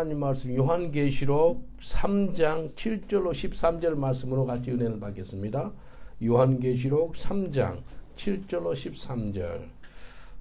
하나님 말씀 요한계시록 3장 7절로 13절 말씀으로 같이 은혜를 받겠습니다. 요한계시록 3장 7절로 13절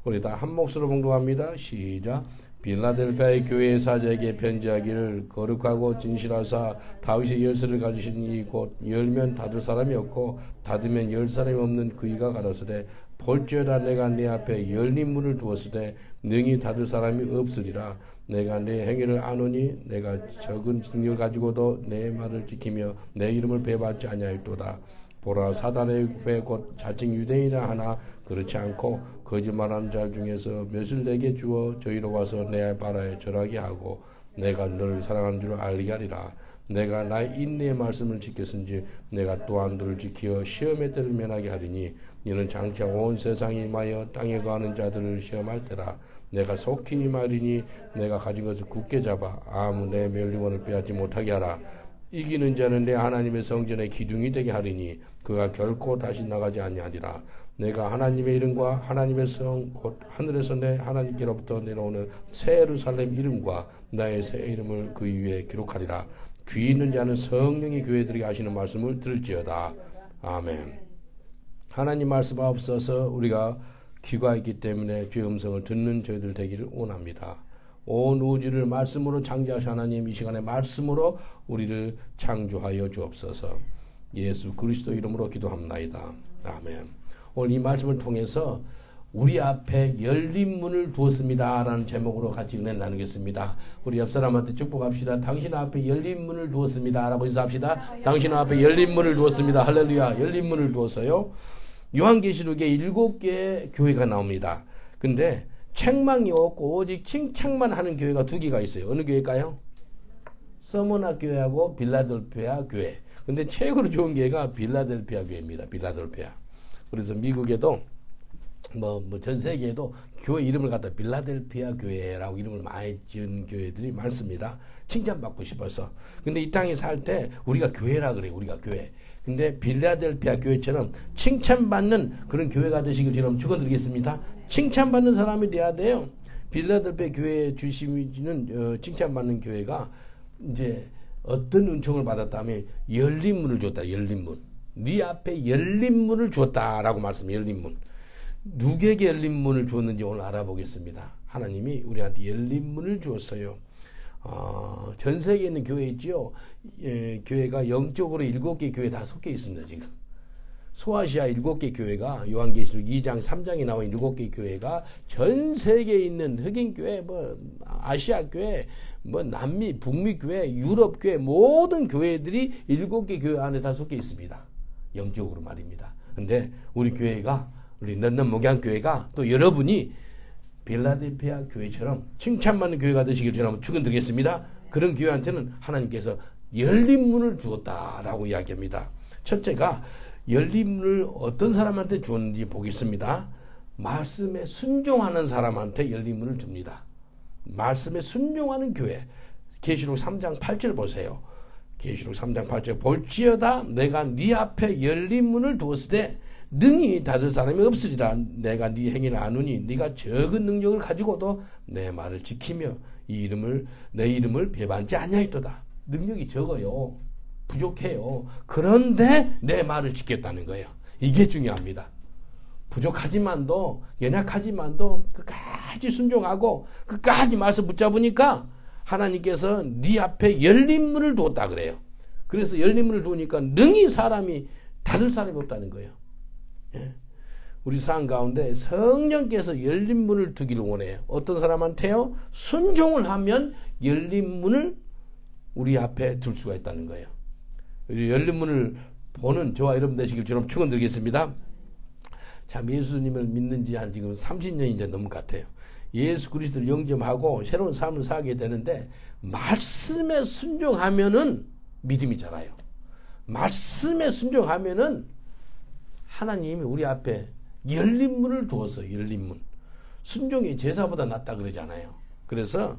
우리 다 한 목소리로 봉독합니다. 시작. 빌라델피아의 교회의 사자에게 편지하기를 거룩하고 진실하사 다윗의 열쇠를 가지신 이 곧 열면 닫을 사람이 없고 닫으면 열 사람이 없는 그이가 가라사대 볼지어다 내가 네 앞에 열린 문을 두었으되 능히 닫을 사람이 없으리라. 내가 네 행위를 아노니 내가 적은 능력을 가지고도 내 말을 지키며 내 이름을 배반하지 아니하였도다. 보라 사단의 회 곧 자칭 유대인이라 하나 그렇지 않고 거짓말하는 자 중에서 몇을 내게 주어 저희로 와서 내 바라에 절하게 하고 내가 너를 사랑하는 줄 알게 하리라. 내가 나의 인내의 말씀을 지켰은지 내가 또한 너를 지키어 시험의 때를 면하게 하리니 이는 장차 온 세상에 임하여 땅에 거하는 자들을 시험할 때라. 내가 속히 임하리니 내가 가진 것을 굳게 잡아 아무 내 멸류관을 빼앗지 못하게 하라. 이기는 자는 내 하나님의 성전의 기둥이 되게 하리니 그가 결코 다시 나가지 아니하리라. 내가 하나님의 이름과 하나님의 성 곧 하늘에서 내 하나님께로부터 내려오는 새 예루살렘 이름과 나의 새 이름을 그 위에 기록하리라. 귀 있는 자는 성령이 교회들에게 하시는 말씀을 들을지어다. 아멘. 하나님 말씀 앞서서 우리가 귀가 있기 때문에 주의 음성을 듣는 저희들 되기를 원합니다. 온 우주를 말씀으로 창조하신 하나님 이 시간에 말씀으로 우리를 창조하여 주옵소서. 예수 그리스도 이름으로 기도합나이다. 아멘. 오늘 이 말씀을 통해서 우리 앞에 열린 문을 두었습니다 라는 제목으로 같이 은혜를 나누겠습니다. 우리 옆 사람한테 축복합시다. 당신 앞에 열린 문을 두었습니다 라고 인사합시다. 당신 앞에 열린 문을 두었습니다. 할렐루야. 열린 문을 두었어요. 요한계시록에 7개의 교회가 나옵니다. 근데 책망이 없고 오직 칭찬만 하는 교회가 2개가 있어요. 어느 교회일까요? 서머나 교회하고 빌라델피아 교회. 근데 최고로 좋은 교회가 빌라델피아 교회입니다. 빌라델피아. 그래서 미국에도 전 세계에도 교회 이름을 갖다 빌라델피아 교회라고 이름을 많이 지은 교회들이 많습니다. 칭찬받고 싶어서. 근데 이 땅에 살 때 우리가 교회라 그래요. 우리가 교회. 근데 빌라델피아 교회처럼 칭찬받는 그런 교회가 되시길 저는 축원드리겠습니다. 칭찬받는 사람이 돼야 돼요. 빌라델피아 교회 주시는 칭찬받는 교회가 이제 어떤 은총을 받았다면 열린 문을 줬다. 열린 문. 네 앞에 열린 문을 줬다라고 말씀. 열린 문. 누구에게 열린 문을 주었는지 오늘 알아보겠습니다. 하나님이 우리한테 열린 문을 주었어요. 전 세계에 있는 교회 있죠. 교회가 영적으로 7개 교회 다 섞여 있습니다. 지금 소아시아 7개 교회가 요한계시록 2장 3장에 나와 있는 7개 교회가 전 세계에 있는 흑인 교회, 아시아 교회, 남미, 북미 교회, 유럽 교회 모든 교회들이 7개 교회 안에 다 섞여 있습니다. 영적으로 말입니다. 근데 우리 교회가 우리 런던 목양교회가 또 여러분이 빌라델피아 교회처럼 칭찬받는 교회가 되시길 저는 축원드리겠습니다. 그런 교회한테는 하나님께서 열린 문을 주었다라고 이야기합니다. 첫째가 열린 문을 어떤 사람한테 주었는지 보겠습니다. 말씀에 순종하는 사람한테 열린 문을 줍니다. 말씀에 순종하는 교회. 계시록 3장 8절 보세요. 계시록 3장 8절 볼지어다 내가 네 앞에 열린 문을 두었을 때 능히 닫을 사람이 없으리라. 내가 네 행위를 아노니 네가 적은 능력을 가지고도 내 말을 지키며 내 이름을 배반하지 아니하였도다. 능력이 적어요. 부족해요. 그런데 내 말을 지켰다는 거예요. 이게 중요합니다. 부족하지만도 연약하지만도 끝까지 순종하고 끝까지 말씀 붙잡으니까 하나님께서 네 앞에 열린 문을 두었다 그래요. 그래서 열린 문을 두니까 능히 사람이 닫을 사람이 없다는 거예요. 예. 우리 삶 가운데 성령께서 열린 문을 두기를 원해요. 어떤 사람한테요? 순종을 하면 열린 문을 우리 앞에 둘 수가 있다는 거예요. 열린 문을 보는 저와 여러분 되시길 저는 축원드리겠습니다. 참 예수님을 믿는 지 한 지금 30년이 이제 넘은 것 같아요. 예수 그리스도를 영접하고 새로운 삶을 살게 되는데 말씀에 순종하면은 믿음이 자라요. 말씀에 순종하면은 하나님이 우리 앞에 열린 문을 두었어요. 열린 문. 순종이 제사보다 낫다 그러잖아요. 그래서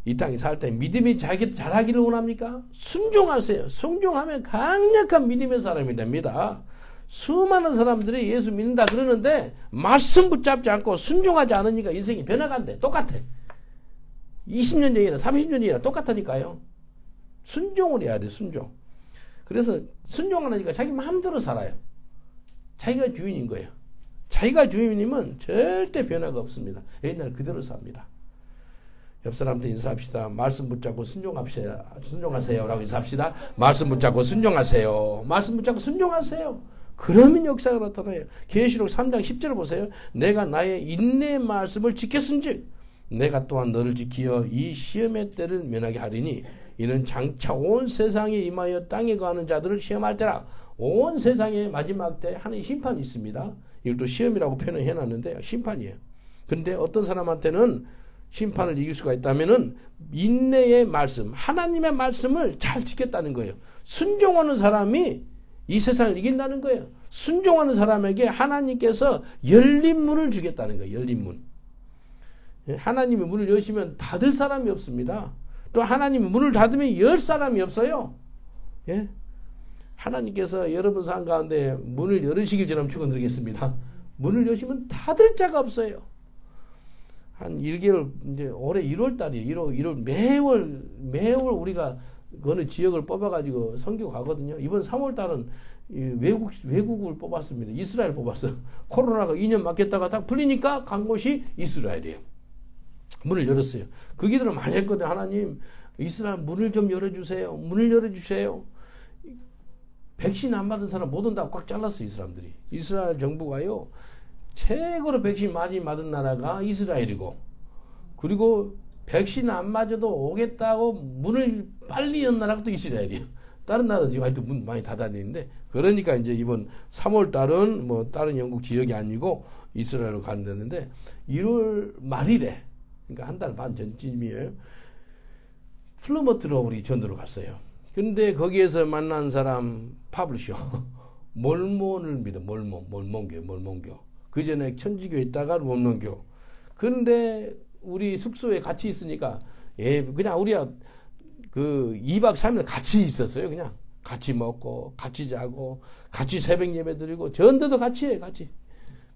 이 땅에 살 때 믿음이 자라기를 원합니까? 순종하세요. 순종하면 강력한 믿음의 사람이 됩니다. 수많은 사람들이 예수 믿는다 그러는데 말씀 붙잡지 않고 순종하지 않으니까 인생이 변화가 안 돼. 똑같아. 20년 전이나 30년 전이나 똑같다니까요. 순종을 해야 돼, 순종. 그래서 순종하니까 자기 마음대로 살아요. 자기가 주인인 거예요. 자기가 주인이면 절대 변화가 없습니다. 옛날 그대로 삽니다. 옆 사람한테 인사합시다. 말씀 붙잡고 순종하세요. 라고 인사합시다. 말씀 붙잡고 순종하세요. 말씀 붙잡고 순종하세요. 그러면 역사가 나타나요. 계시록 3장 10절 보세요. 내가 나의 인내의 말씀을 지켰은즉 내가 또한 너를 지키어 이 시험의 때를 면하게 하리니 이는 장차 온 세상에 임하여 땅에 거하는 자들을 시험할 때라. 온 세상의 마지막 때 하는 심판이 있습니다. 이걸 또 시험이라고 표현을 해놨는데 심판이에요. 그런데 어떤 사람한테는 심판을 이길 수가 있다면은 인내의 말씀, 하나님의 말씀을 잘 지켰다는 거예요. 순종하는 사람이 이 세상을 이긴다는 거예요. 순종하는 사람에게 하나님께서 열린 문을 주겠다는 거예요. 열린 문. 하나님이 문을 여시면 닫을 사람이 없습니다. 또 하나님이 문을 닫으면 열 사람이 없어요. 예? 하나님께서 여러분 삶 가운데 문을 열으시길 저는 축원드리겠습니다. 문을 여시면 닫을 자가 없어요. 한 1개월, 이제 올해 1월 달이에요. 1월 매월 우리가 어느 지역을 뽑아가지고 선교 가거든요. 이번 3월 달은 외국을 뽑았습니다. 이스라엘 뽑았어요. 코로나가 2년 막혔다가 딱 풀리니까 간 곳이 이스라엘이에요. 문을 열었어요. 그 기도를 많이 했거든요. 하나님, 이스라엘 문을 좀 열어주세요. 문을 열어주세요. 백신 안 맞은 사람 못 온다고 꽉 잘랐어요. 이 사람들이. 이스라엘 정부가요. 최고로 백신 많이 맞은 나라가 이스라엘이고, 그리고 백신 안 맞아도 오겠다고 문을 빨리 연 나라가 또 이스라엘이에요. 다른 나라도 지금 하여튼 문 많이 닫아내는데, 그러니까 이제 이번 3월 달은 뭐 다른 영국 지역이 아니고 이스라엘로 간다는데 1월 말일에, 그러니까 한 달 반 전쯤이에요. 플러머트로 우리 전도로 갔어요. 근데 거기에서 만난 사람 파블리셔 몰몬을 믿어. 몰몬교. 그 전에 천주교에 있다가 몰몬교. 그런데 우리 숙소에 같이 있으니까 그냥 우리가 그 2박 3일 같이 있었어요. 그냥 같이 먹고 같이 자고 같이 새벽 예배 드리고 전도도 같이 해요. 같이.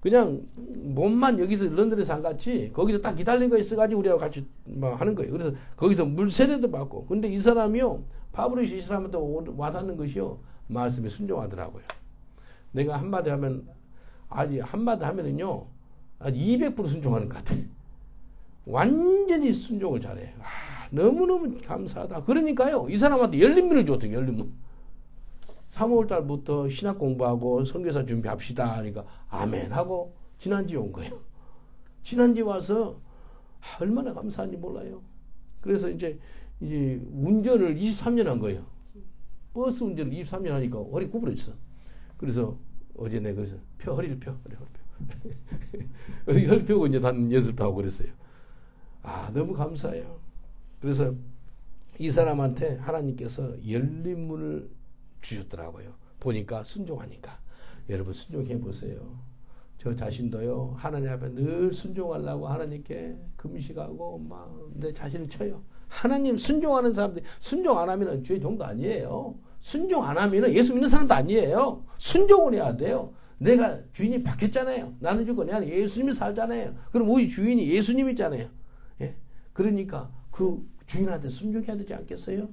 그냥 몸만 여기서 런던에서 안 같이 거기서 딱 기다린 거 있어가지고 우리하고 같이 뭐 하는 거예요. 그래서 거기서 물 세례도 받고. 근데 이 사람이요, 파브리시 이 사람한테 와닿는 것이요, 말씀에 순종하더라고요. 내가 한마디 하면, 아직 한마디 하면은요, 200% 순종하는 것 같아요. 완전히 순종을 잘해요. 너무너무 감사하다. 그러니까요, 이 사람한테 열린 문을 줬어요. 열린 문. 3월 달부터 신학 공부하고 선교사 준비합시다 하니까 아멘 하고 지난주에 온 거예요. 지난주에 와서 얼마나 감사한지 몰라요. 그래서 이제 운전을 23년 한 거예요. 버스 운전을 23년 하니까 허리 구부러졌어. 그래서 어제 내가 그래서 허리를 펴. 허리를 펴고 이제 단 연습도 하고 그랬어요. 너무 감사해요. 그래서 이 사람한테 하나님께서 열린 문을 주셨더라고요. 보니까 순종하니까. 여러분 순종해 보세요. 저 자신도요, 하나님 앞에 늘 순종하려고 하나님께 금식하고 막 내 자신을 쳐요. 하나님 순종하는 사람들, 순종 안 하면 주의 종도 아니에요. 순종 안 하면 예수 믿는 사람도 아니에요. 순종을 해야 돼요. 내가 주인이 바뀌었잖아요. 나는 죽고 내 안에 예수님이 살잖아요. 그럼 우리 주인이 예수님이잖아요. 예? 그러니까 그 주인한테 순종해야 되지 않겠어요?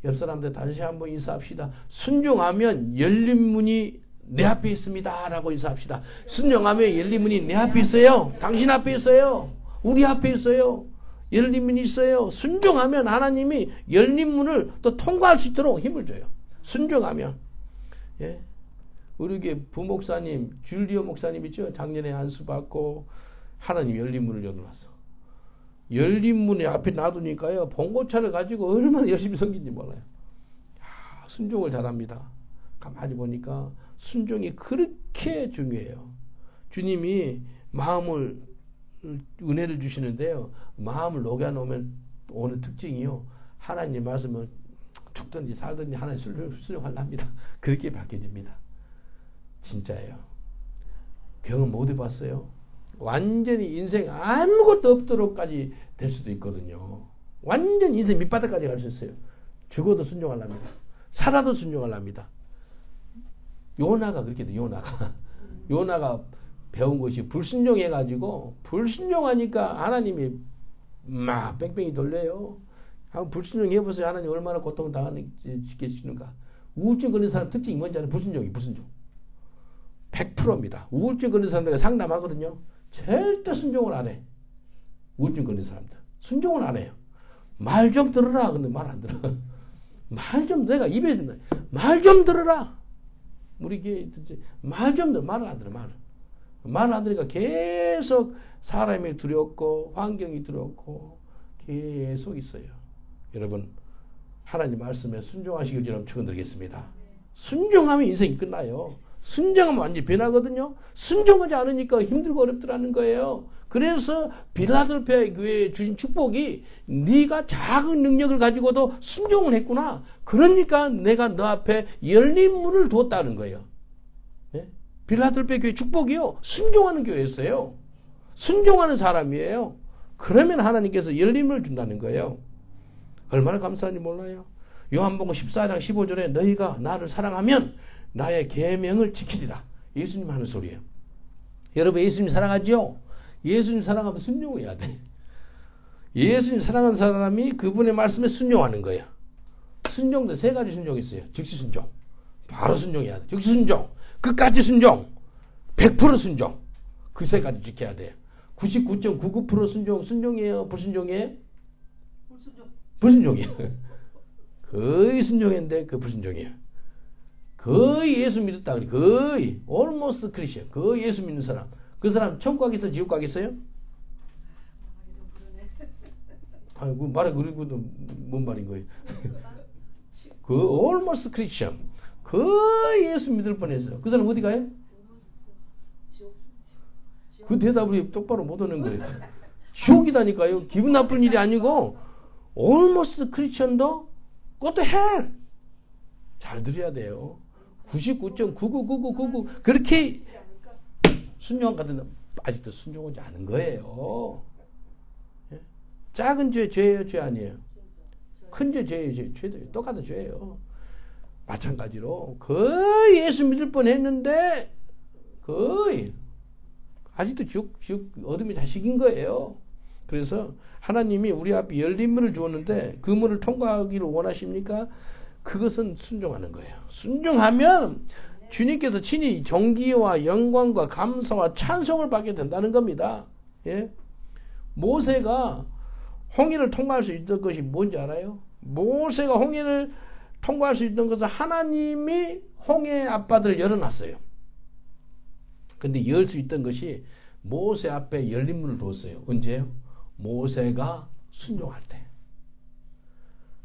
옆 사람들 다시 한번 인사합시다. 순종하면 열린 문이 내 앞에 있습니다. 라고 인사합시다. 순종하면 열린 문이 내 앞에 있어요. 당신 앞에 있어요. 우리 앞에 있어요. 열린 문이 있어요. 순종하면 하나님이 열린 문을 또 통과할 수 있도록 힘을 줘요. 순종하면. 예. 우리 교회 부목사님, 줄리오 목사님 있죠? 작년에 안수 받고 하나님 열린 문을 열어놨어. 열린 문에 앞에 놔두니까요, 봉고차를 가지고 얼마나 열심히 섬긴지 몰라요. 순종을 잘합니다. 가만히 보니까 순종이 그렇게 중요해요. 주님이 마음을, 은혜를 주시는데요, 마음을 녹여놓으면 오는 특징이요, 하나님 말씀은 죽든지 살든지 하나님 순종하랍니다. 그렇게 바뀌어집니다. 진짜예요. 경험 못 해봤어요? 완전히 인생 아무것도 없도록까지 될 수도 있거든요. 완전 인생 밑바닥까지 갈 수 있어요. 죽어도 순종하랍니다. 살아도 순종하랍니다. 요나가 그렇게 돼. 요나가 배운 것이 불순종해가지고, 불순종하니까 하나님이 막 뺑뺑이 돌려요. 한번 불순종 해보세요. 하나님 얼마나 고통을 당하시는가. 우울증 걸린 사람 특징이 뭔지 아세요? 불순종. 100%입니다. 우울증 걸린 사람들 상담하거든요. 절대 순종을 안 해. 우울증 걸린 사람들. 순종을 안 해요. 말 좀 들어라. 근데 말 안 들어. 내가 입에 말 좀 들어라. 우리 교회 말 좀 들어. 말을 안 들어. 말을 안 들으니까 계속 사람이 두렵고 환경이 두렵고 계속 있어요. 여러분 하나님 말씀에 순종하시길 여러분 축원드리겠습니다. 순종하면 인생이 끝나요. 순종하면 완전히 변하거든요. 순종하지 않으니까 힘들고 어렵더라는 거예요. 그래서 빌라델피아 교회에 주신 축복이 네가 작은 능력을 가지고도 순종을 했구나. 그러니까 내가 너 앞에 열린 문을 두었다는 거예요. 네? 빌라델피아 교회 축복이요. 순종하는 교회였어요. 순종하는 사람이에요. 그러면 하나님께서 열린 문을 준다는 거예요. 얼마나 감사한지 몰라요. 요한복음 14장 15절에 너희가 나를 사랑하면 나의 계명을 지키리라. 예수님 하는 소리예요. 여러분 예수님 사랑하죠? 예수님 사랑하면 순종해야 돼. 예수님 사랑하는 사람이 그분의 말씀에 순종하는 거예요. 순종도 세 가지 순종이 있어요. 즉시 순종. 바로 순종해야 돼. 즉시 순종. 끝까지 순종. 100% 순종. 그 세 가지 지켜야 돼요. 99.99% 순종이에요? 불순종이에요? 불순종이에요. 거의 순종했는데 그 불순종이에요. 거의 예수 믿었다 그래. 거의 almost Christian. 거의 예수 믿는 사람. 그 사람 천국 가겠어요? 지옥 가겠어요? 아이고 말해 그리고도 뭔 말인 거예요? 그 almost Christian. 거의 예수 믿을 뻔했어요. 그 사람 어디 가요? 그 대답을 똑바로 못 하는 거예요. 지옥이다니까요. 기분 나쁜 일이 아니고 almost Christian도 go to hell. 잘 들어야 돼요. 99.999999 그렇게 순종한 같은데 아직도 순종하지 않은 거예요. 예? 작은 죄예요, 죄 아니에요? 큰 죄예요, 죄도 똑같은 죄예요. 마찬가지로 거의 예수 믿을 뻔했는데 거의 아직도 지옥 어둠의 자식인 거예요. 그래서 하나님이 우리 앞에 열린 문을 주었는데 그 문을 통과하기를 원하십니까? 그것은 순종하는 거예요. 순종하면 주님께서 친히 존귀와 영광과 감사와 찬송을 받게 된다는 겁니다. 예? 모세가 홍해를 통과할 수 있던 것이 뭔지 알아요? 모세가 홍해를 통과할 수 있던 것은 하나님이 홍해 앞바다를 열어놨어요. 근데 열 수 있던 것이 모세 앞에 열린 문을 뒀어요. 언제요? 모세가 순종할 때.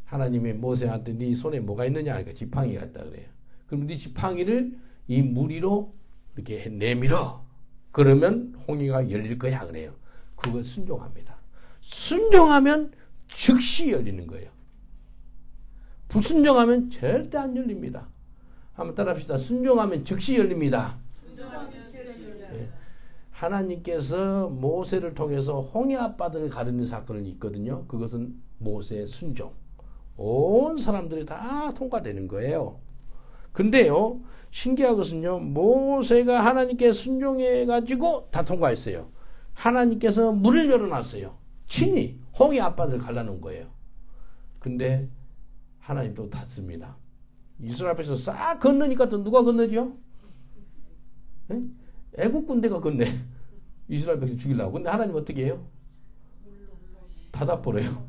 하나님이 모세한테 네 손에 뭐가 있느냐 하니까 지팡이가 있다 그래요. 그럼 네 지팡이를 이 물 위로 이렇게 내밀어. 그러면 홍해가 열릴 거야 그래요. 그거 순종합니다. 순종하면 즉시 열리는 거예요. 불순종하면 절대 안 열립니다. 한번 따라합시다. 순종하면 즉시 열립니다. 네. 하나님께서 모세를 통해서 홍해 앞바다를 가르는 사건이 있거든요. 그것은 모세의 순종. 온 사람들이 다 통과되는 거예요. 근데요, 신기한 것은요, 모세가 하나님께 순종해가지고 다 통과했어요. 하나님께서 문을 열어놨어요. 친히 홍해 앞바다를 갈라놓은 거예요. 근데 하나님도 닫습니다. 이스라엘 앞에서 싹 건너니까 또 누가 건너죠? 네? 애국 군대가 건네. 이스라엘 백성 죽이려고. 근데 하나님 어떻게 해요? 닫아버려요.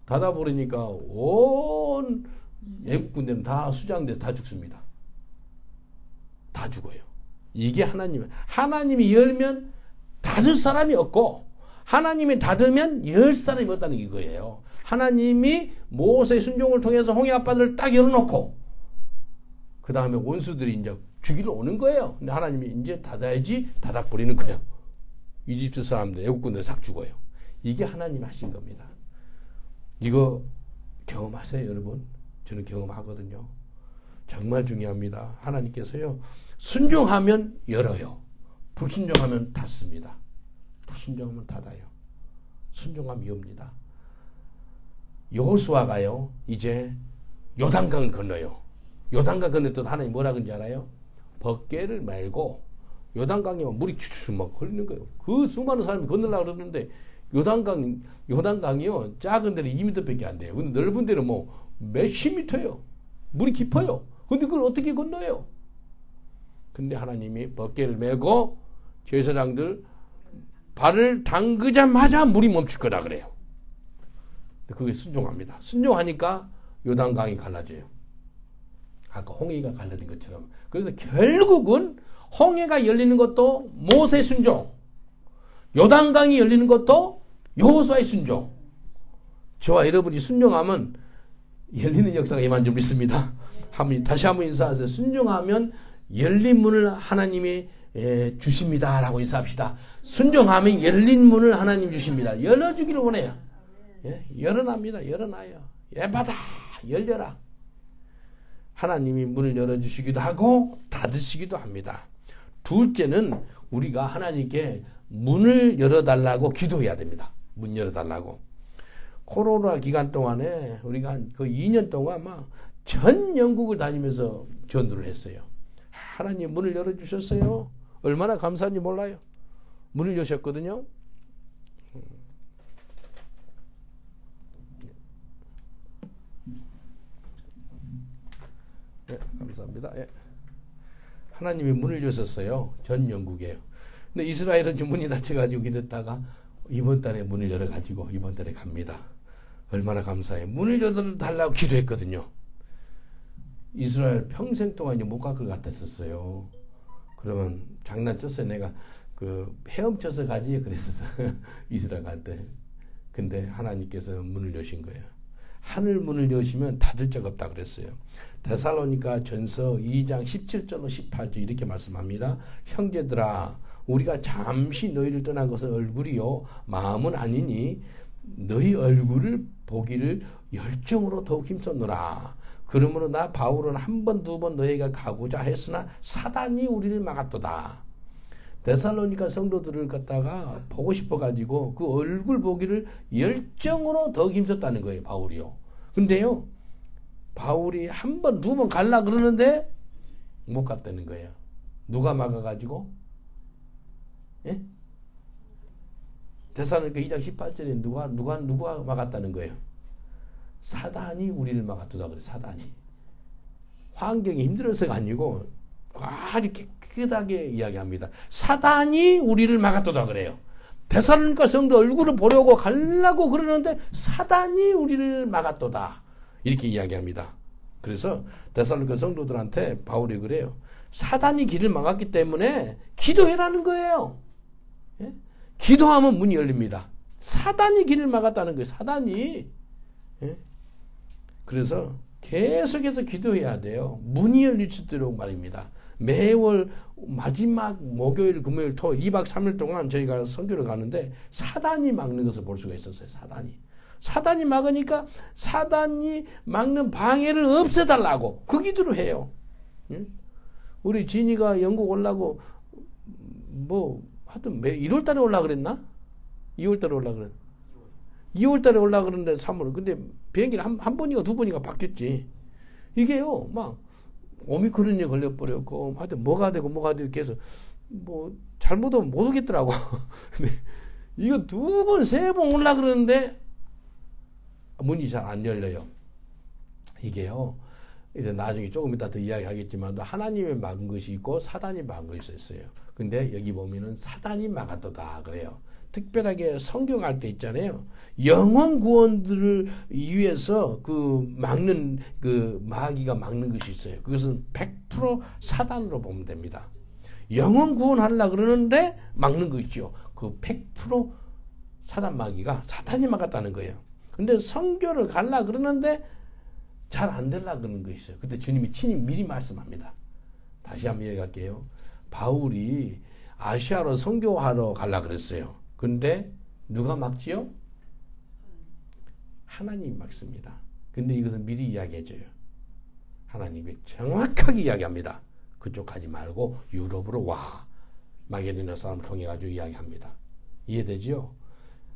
닫아버리니까 온 애국 군대는 다 수장돼서 다 죽습니다. 다 죽어요. 이게 하나님이 열면 닫을 사람이 없고 하나님이 닫으면 열 사람이 없다는 이거예요. 하나님이 모세의 순종을 통해서 홍해 앞바다를 딱 열어놓고 그 다음에 원수들이 이제 죽이러 오는 거예요. 근데 하나님이 이제 닫아야지 닫아버리는 거예요. 이집트 사람들 애국군들 싹 죽어요. 이게 하나님이 하신 겁니다. 이거 경험하세요, 여러분? 저는 경험하거든요. 정말 중요합니다. 하나님께서요, 순종하면 열어요. 불순종하면 닫습니다. 불순종하면 닫아요. 순종하면 엽니다. 여호수아가요, 이제 요단강을 건너요. 요단강 건널 하나님 뭐라 그런지 알아요? 벗개를 말고 요단강에 물이 추추 막 흘리는 거예요. 그 수많은 사람이 건너려고 그러는데 요단강이요. 작은 데는 2m밖에 안 돼요. 근데 넓은 데는 뭐 몇십 미터예요. 물이 깊어요. 근데 그걸 어떻게 건너요? 근데 하나님이 번개를 메고 제사장들 발을 담그자마자 물이 멈출 거다 그래요. 그게 순종합니다. 순종하니까 요단강이 갈라져요. 아까 홍해가 갈라진 것처럼. 그래서 결국은 홍해가 열리는 것도 모세 순종, 요단강이 열리는 것도 여호수아의 순종. 저와 여러분이 순종하면 열리는 역사가 임한 줄 믿습니다. 다시 한번 인사하세요. 순종하면 열린 문을 하나님이 주십니다 라고 인사합시다. 순종하면 열린 문을 하나님 주십니다. 열어주기를 원해요. 열어납니다. 열어놔요. 예받아 열려라. 하나님이 문을 열어주시기도 하고 닫으시기도 합니다. 둘째는 우리가 하나님께 문을 열어달라고 기도해야 됩니다. 문 열어달라고. 코로나 기간 동안에 우리가 그 2년 동안 막 전 영국을 다니면서 전도를 했어요. 하나님 문을 열어주셨어요. 얼마나 감사한지 몰라요. 문을 여셨거든요. 네, 감사합니다. 네. 하나님이 문을 여셨어요. 전 영국에요. 근데 이스라엘은 문이 닫혀가지고 기다렸다가 이번 달에 문을 열어가지고 이번 달에 갑니다. 얼마나 감사해요. 문을 열어달라고 기도했거든요. 이스라엘 평생 동안 못 갈 것 같았었어요. 그러면 장난쳤어요. 내가 그 헤엄쳐서 가지 그랬었어. 이스라엘 갈 때. 근데 하나님께서 문을 여신 거예요. 하늘 문을 여시면 닫을 적 없다 그랬어요. 데살로니가 전서 2장 17절로 18절 이렇게 말씀합니다. 형제들아 우리가 잠시 너희를 떠난 것은 얼굴이요 마음은 아니니 너희 얼굴을 보기를 열정으로 더욱 힘썼노라. 그러므로 나 바울은 한 번 두 번 너희가 가고자 했으나 사단이 우리를 막았도다. 데살로니가 성도들을 갖다가 보고 싶어가지고 그 얼굴 보기를 열정으로 더욱 힘썼다는 거예요. 바울이요. 근데요 바울이 한 번 두 번 갈라 그러는데 못 갔다는 거예요. 누가 막아가지고? 예? 데살로니가 2장 18절에 누가 막았다는 거예요. 사단이 우리를 막았다 그래. 사단이. 환경이 힘들어서가 아니고 아주 깨끗하게 이야기합니다. 사단이 우리를 막았다 그래요. 데살로니가 성도 얼굴을 보려고 가려고 그러는데 사단이 우리를 막았도다. 이렇게 이야기합니다. 그래서 데살로니가 성도들한테 바울이 그래요. 사단이 길을 막았기 때문에 기도해라는 거예요. 예? 기도하면 문이 열립니다. 사단이 길을 막았다는 거예요. 사단이. 예? 그래서 계속해서 기도해야 돼요. 문이 열릴 수 있도록 말입니다. 매월 마지막 목요일, 금요일, 토요일 2박 3일 동안 저희가 선교를 가는데 사단이 막는 것을 볼 수가 있었어요. 사단이 막으니까 사단이 막는 방해를 없애달라고 그 기도를 해요. 응? 우리 진이가 영국 올라고 뭐 하여튼 1월 달에 올라 그랬나? 2월 달에 올라 그랬나? 2월 달에 올라 그러는데 3월. 근데 비행기를 한 번인가 두 번인가 바뀌었지. 이게요, 막 오미크론이 걸려버렸고, 하여튼 뭐가 되고 계속 뭐 잘못하면 못 오겠더라고. 근데 이거 두 번, 세 번 올라 그러는데 문이 잘 안 열려요. 이게요, 이제 나중에 조금 이따 더 이야기하겠지만 하나님이 막은 것이 있고 사단이 막은 것이 있어요. 근데 여기 보면은 사단이 막았다 그래요. 특별하게 성경할 때 있잖아요. 영혼 구원들을 위해서 그 막는 그 마귀가 막는 것이 있어요. 그것은 100% 사단으로 보면 됩니다. 영혼 구원하려고 그러는데 막는 거 있죠. 그 100% 사단 마귀가 사탄이 막았다는 거예요. 근데 성교를 가려고 그러는데 잘 안 되려고 그러는 거 있어요. 그때 주님이 친히 미리 말씀합니다. 다시 한번 얘기할게요. 바울이 아시아로 선교하러 가려고 그랬어요. 근데 누가 막지요? 하나님이 막습니다. 근데 이것은 미리 이야기해줘요. 하나님이 정확하게 이야기합니다. 그쪽 가지 말고 유럽으로 와. 마게도냐 사람을 통해 가지고 이야기합니다. 이해되지요?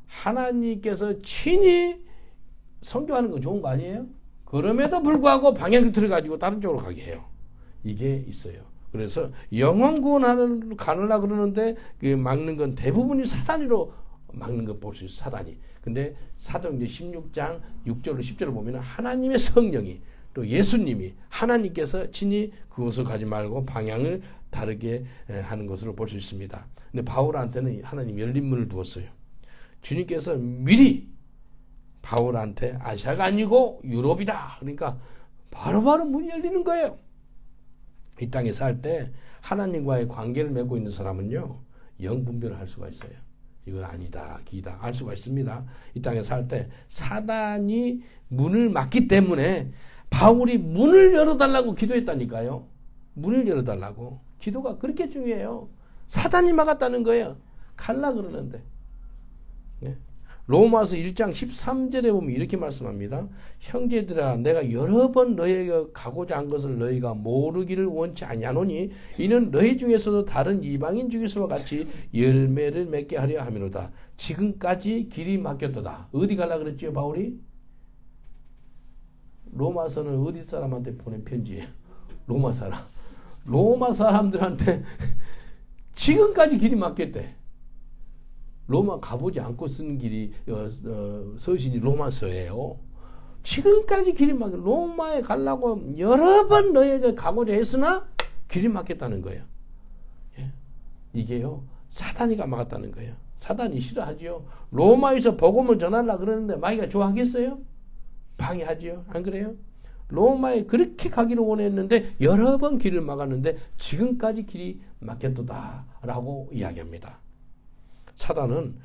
하나님께서 친히 선교하는 건 좋은 거 아니에요? 그럼에도 불구하고 방향을 틀어가지고 다른 쪽으로 가게 해요. 이게 있어요. 그래서 영혼 구원하는 가느라 그러는데 그 막는 건 대부분이 사단으로 막는 걸 볼 수 있어요. 사단이. 근데 사도행전 16장 6절로 10절을 보면 하나님의 성령이 또 예수님이 하나님께서 친히 그곳을 가지 말고 방향을 다르게 하는 것으로 볼 수 있습니다. 근데 바울한테는 하나님 열린 문을 두었어요. 주님께서 미리 바울한테 아시아가 아니고 유럽이다. 그러니까 바로바로 문이 열리는 거예요. 이 땅에 살 때 하나님과의 관계를 맺고 있는 사람은요, 영분별을 할 수가 있어요. 이건 아니다, 기다 알 수가 있습니다. 이 땅에 살 때 사단이 문을 막기 때문에 바울이 문을 열어달라고 기도했다니까요. 문을 열어달라고. 기도가 그렇게 중요해요. 사단이 막았다는 거예요. 갈라 그러는데. 네. 로마서 1장 13절에 보면 이렇게 말씀합니다. 형제들아 내가 여러 번 너희에게 가고자 한 것을 너희가 모르기를 원치 아니하노니 이는 너희 중에서도 다른 이방인 중에서와 같이 열매를 맺게 하려 함이로다. 지금까지 길이 막혔도다. 어디 가려 그랬지요 바울이? 로마서는 어디 사람한테 보낸 편지예요? 로마 사람. 로마 사람들한테 지금까지 길이 막혔대. 로마 가보지 않고 쓰는 길이 서신이 로마서예요. 지금까지 길이 막혀. 로마에 가려고 여러 번 너희에게 가고자 했으나 길이 막혔다는 거예요. 예? 이게요 사단이가 막았다는 거예요. 사단이 싫어하지요. 로마에서 복음을 전하려고 그러는데 마귀가 좋아하겠어요? 방해하지요. 안 그래요? 로마에 그렇게 가기를 원했는데 여러 번 길을 막았는데 지금까지 길이 막혔도다 라고 이야기합니다. 사단은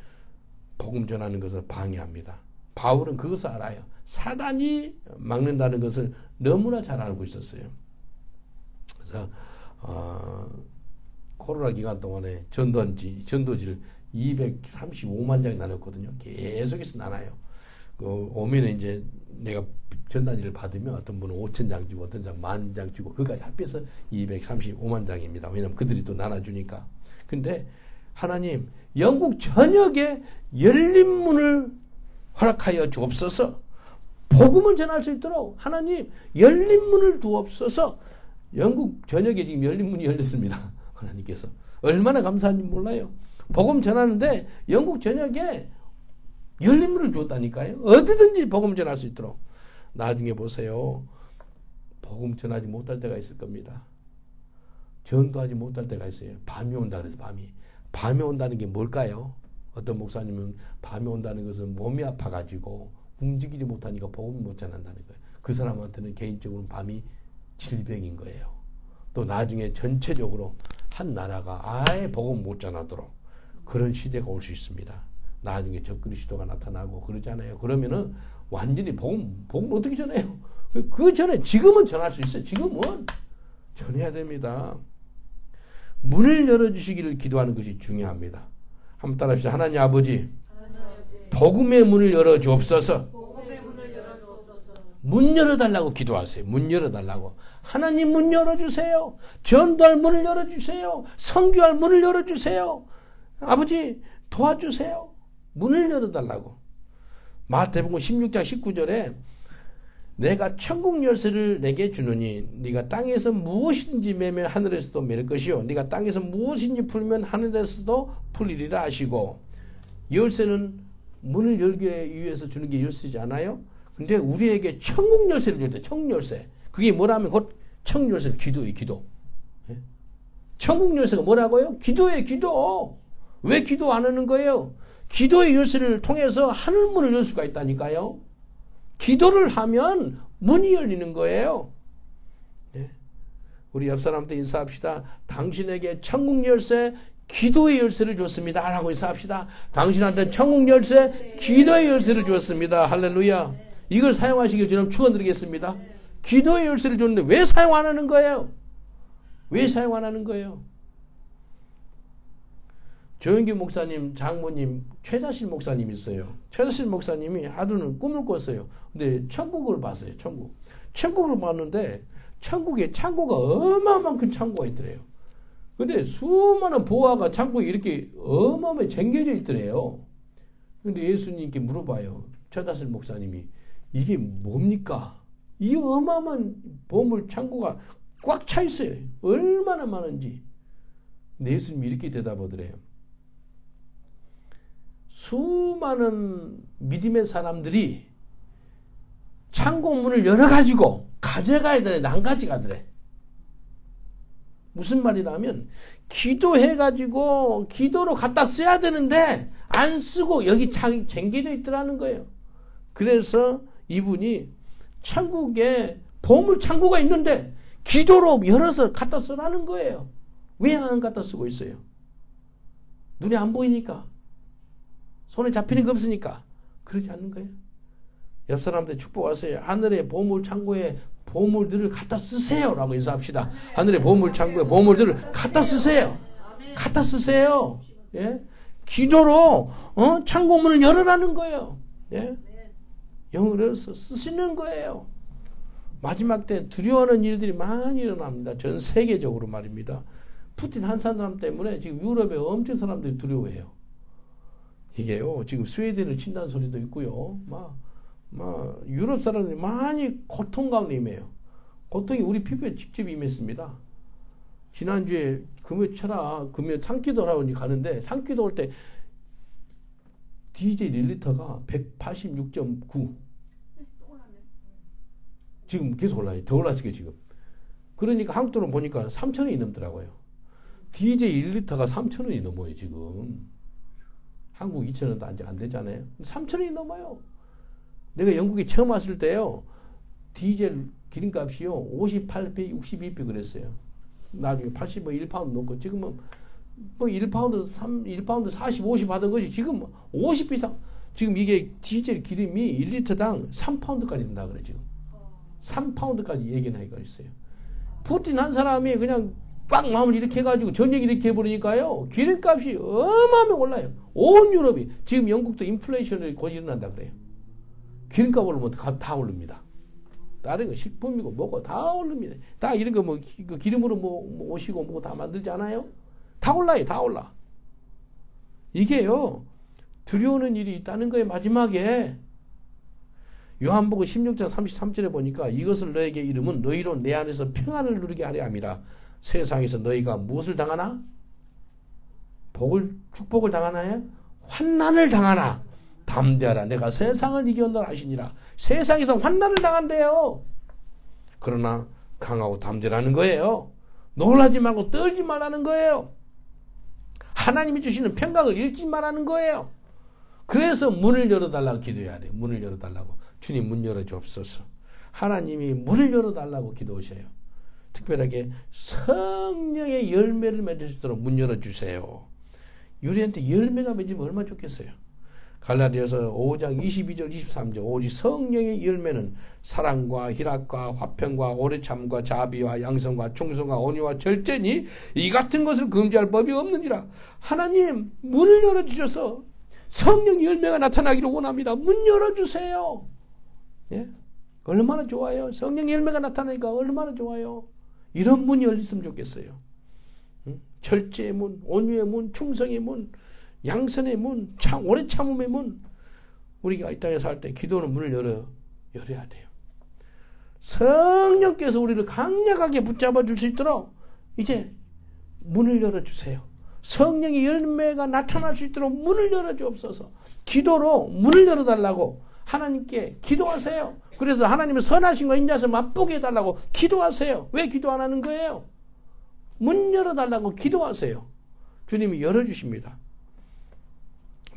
복음 전하는 것을 방해합니다. 바울은 그것을 알아요. 사단이 막는다는 것을 너무나 잘 알고 있었어요. 그래서 코로나 기간 동안에 전도지를 235만 장이 나눴거든요. 계속해서 나눠요. 오면 이제 내가 전단지를 받으면 어떤 분은 5,000장 주고 어떤 장 10,000장 주고 그까지 합해서 235만 장입니다. 왜냐하면 그들이 또 나눠주니까. 근데 하나님 영국 전역에 열린 문을 허락하여 주옵소서. 복음을 전할 수 있도록 하나님 열린 문을 두옵소서. 영국 전역에 지금 열린 문이 열렸습니다. 하나님께서 얼마나 감사한지 몰라요. 복음 전하는데 영국 전역에 열린 문을 주었다니까요. 어디든지 복음 전할 수 있도록. 나중에 보세요. 복음 전하지 못할 때가 있을 겁니다. 전도하지 못할 때가 있어요. 밤이 온다 그래서 밤이 온다는 게 뭘까요? 어떤 목사님은 밤이 온다는 것은 몸이 아파가지고 움직이지 못하니까 복음을 못 전한다는 거예요. 그 사람한테는 개인적으로 밤이 질병인 거예요. 또 나중에 전체적으로 한 나라가 아예 복음 못 전하도록 그런 시대가 올 수 있습니다. 나중에 적그리스도가 나타나고 그러잖아요. 그러면은 완전히 복음 어떻게 전해요? 그 전에 지금은 전할 수 있어요. 지금은 전해야 됩니다. 문을 열어주시기를 기도하는 것이 중요합니다. 한번 따라합시다. 하나님 아버지, 복음의 문을 열어주옵소서. 문 열어달라고 기도하세요. 문 열어달라고. 하나님 문 열어주세요. 전도할 문을 열어주세요. 선교할 문을 열어주세요. 아버지 도와주세요. 문을 열어달라고. 마태복음 16장 19절에 내가 천국 열쇠를 내게 주노니 네가 땅에서 무엇이든지 매면 하늘에서도 매일 것이요 네가 땅에서 무엇인지 풀면 하늘에서도 풀리리라 하시고, 열쇠는 문을 열기 위해서 주는 게 열쇠지 않아요? 근데 우리에게 천국 열쇠를 줄 때 천국 열쇠 그게 뭐라면 곧 천국 열쇠는 기도예요. 기도. 예? 천국 열쇠가 뭐라고요? 기도예요. 기도. 왜 기도 안 하는 거예요? 기도의 열쇠를 통해서 하늘문을 열 수가 있다니까요. 기도를 하면 문이 열리는 거예요. 네. 우리 옆 사람한테 인사합시다. 당신에게 천국 열쇠, 기도의 열쇠를 줬습니다. 라고 인사합시다. 당신한테 천국 열쇠, 기도의 열쇠를 줬습니다. 할렐루야. 이걸 사용하시길 저는 축원드리겠습니다. 기도의 열쇠를 줬는데 왜 사용 안 하는 거예요? 왜 사용 안 하는 거예요? 조영기 목사님, 장모님, 최자실 목사님 있어요. 최자실 목사님이 하루는 꿈을 꿨어요. 근데 천국을 봤어요. 천국을 봤는데 천국에 창고가 어마어마한 큰 창고가 있더래요. 근데 수많은 보화가 창고에 이렇게 어마어마하게 쟁겨져 있더래요. 근데 예수님께 물어봐요. 최자실 목사님이 이게 뭡니까? 이 어마어마한 보물 창고가 꽉 차 있어요. 얼마나 많은지. 근데 예수님이 이렇게 대답하더래요. 수많은 믿음의 사람들이 창고 문을 열어가지고 가져가야 되는데 안 가져가더래. 무슨 말이냐면 기도해가지고 기도로 갖다 써야 되는데 안 쓰고 여기 쟁겨져 있더라는 거예요. 그래서 이분이 천국에 보물 창고가 있는데 기도로 열어서 갖다 쓰라는 거예요. 왜 안 갖다 쓰고 있어요? 눈에 안 보이니까. 손에 잡히는 거 없으니까. 그러지 않는 거예요. 옆 사람한테 축복하세요. 하늘의 보물 창고에 보물들을 갖다 쓰세요. 라고 인사합시다. 하늘의 보물 창고에 보물들을 갖다 쓰세요. 갖다 쓰세요. 예? 기도로 창고문을 열어라는 거예요. 예? 영을 쓰시는 거예요. 마지막 때 두려워하는 일들이 많이 일어납니다. 전 세계적으로 말입니다. 푸틴 한 사람 때문에 지금 유럽에 엄청 사람들이 두려워해요. 이게요. 지금 스웨덴을 친다는 소리도 있고요. 유럽 사람들이 많이 고통 가운데 임해요. 고통이 우리 피부에 직접 임했습니다. 지난주에 금요 산기도를 하러 가는데 산기도 올 때 디젤 1리터가 186.9. 지금 계속 올라요. 더 올랐어요, 지금. 그러니까 한국 돈으로 보니까 3,000원이 넘더라고요. 디젤 1리터가 3,000원이 넘어요, 지금. 한국 2,000원도 아직 안 되잖아요. 3,000원이 넘어요. 내가 영국에 처음 왔을 때요, 디젤 기름값이요, 58배, 62배 그랬어요. 나중에 1파운드 넘고, 지금은 1파운드 40, 50 하던 것이 지금 50 이상. 지금 이게 디젤 기름이 1리터당 3파운드까지 된다 그래, 지금. 3파운드까지 얘기는 하기가 있어요. 푸틴 한 사람이 그냥 꽉 마음을 이렇게 해가지고 전쟁 이렇게 해버리니까요, 기름값이 어마어마하게 올라요. 온 유럽이. 지금 영국도 인플레이션이 곧 일어난다 그래요. 기름값 오르면 다 오릅니다. 다른 거 식품이고 뭐고 다 오릅니다. 다 이런 거 기름으로 오시고 뭐고 다 만들지 않아요? 다 올라요. 다 올라. 이게요, 두려워하는 일이 있다는 거예요. 마지막에 요한복음 16장 33절에 보니까 이것을 너에게 이름은 너희로 내 안에서 평안을 누리게 하려 함이라. 세상에서 너희가 무엇을 당하나? 축복을 당하나요? 환난을 당하나? 담대하라. 내가 세상을 이겼노라 하시니라. 세상에서 환난을 당한대요. 그러나 강하고 담대라는 거예요. 놀라지 말고 떨지 말라는 거예요. 하나님이 주시는 평강을 잃지 말라는 거예요. 그래서 문을 열어달라고 기도해야 돼요. 문을 열어달라고. 주님 문 열어주옵소서. 하나님이 문을 열어달라고 기도하셔요. 특별하게 성령의 열매를 맺을 수 있도록 문 열어주세요. 유리한테 열매가 맺으면 얼마나 좋겠어요. 갈라디아서 5장 22절 23절 오직 성령의 열매는 사랑과 희락과 화평과 오래참과 자비와 양성과 충성과 온유와 절제니 이 같은 것을 금지할 법이 없느니라. 하나님 문을 열어주셔서 성령의 열매가 나타나기를 원합니다. 문 열어주세요. 예? 얼마나 좋아요. 성령의 열매가 나타나니까 얼마나 좋아요. 이런 문이 열렸으면 좋겠어요. 절제의 문, 온유의 문, 충성의 문, 양선의 문, 오래 참음의 문. 우리가 이 땅에 살 때 기도는 문을 열어야 돼요. 성령께서 우리를 강력하게 붙잡아 줄 수 있도록 이제 문을 열어주세요. 성령의 열매가 나타날 수 있도록 문을 열어주옵소서. 기도로 문을 열어달라고 하나님께 기도하세요. 그래서 하나님의 선하신 거 인자서 맛보게 해달라고 기도하세요. 왜 기도 안 하는 거예요? 문 열어달라고 기도하세요. 주님이 열어주십니다.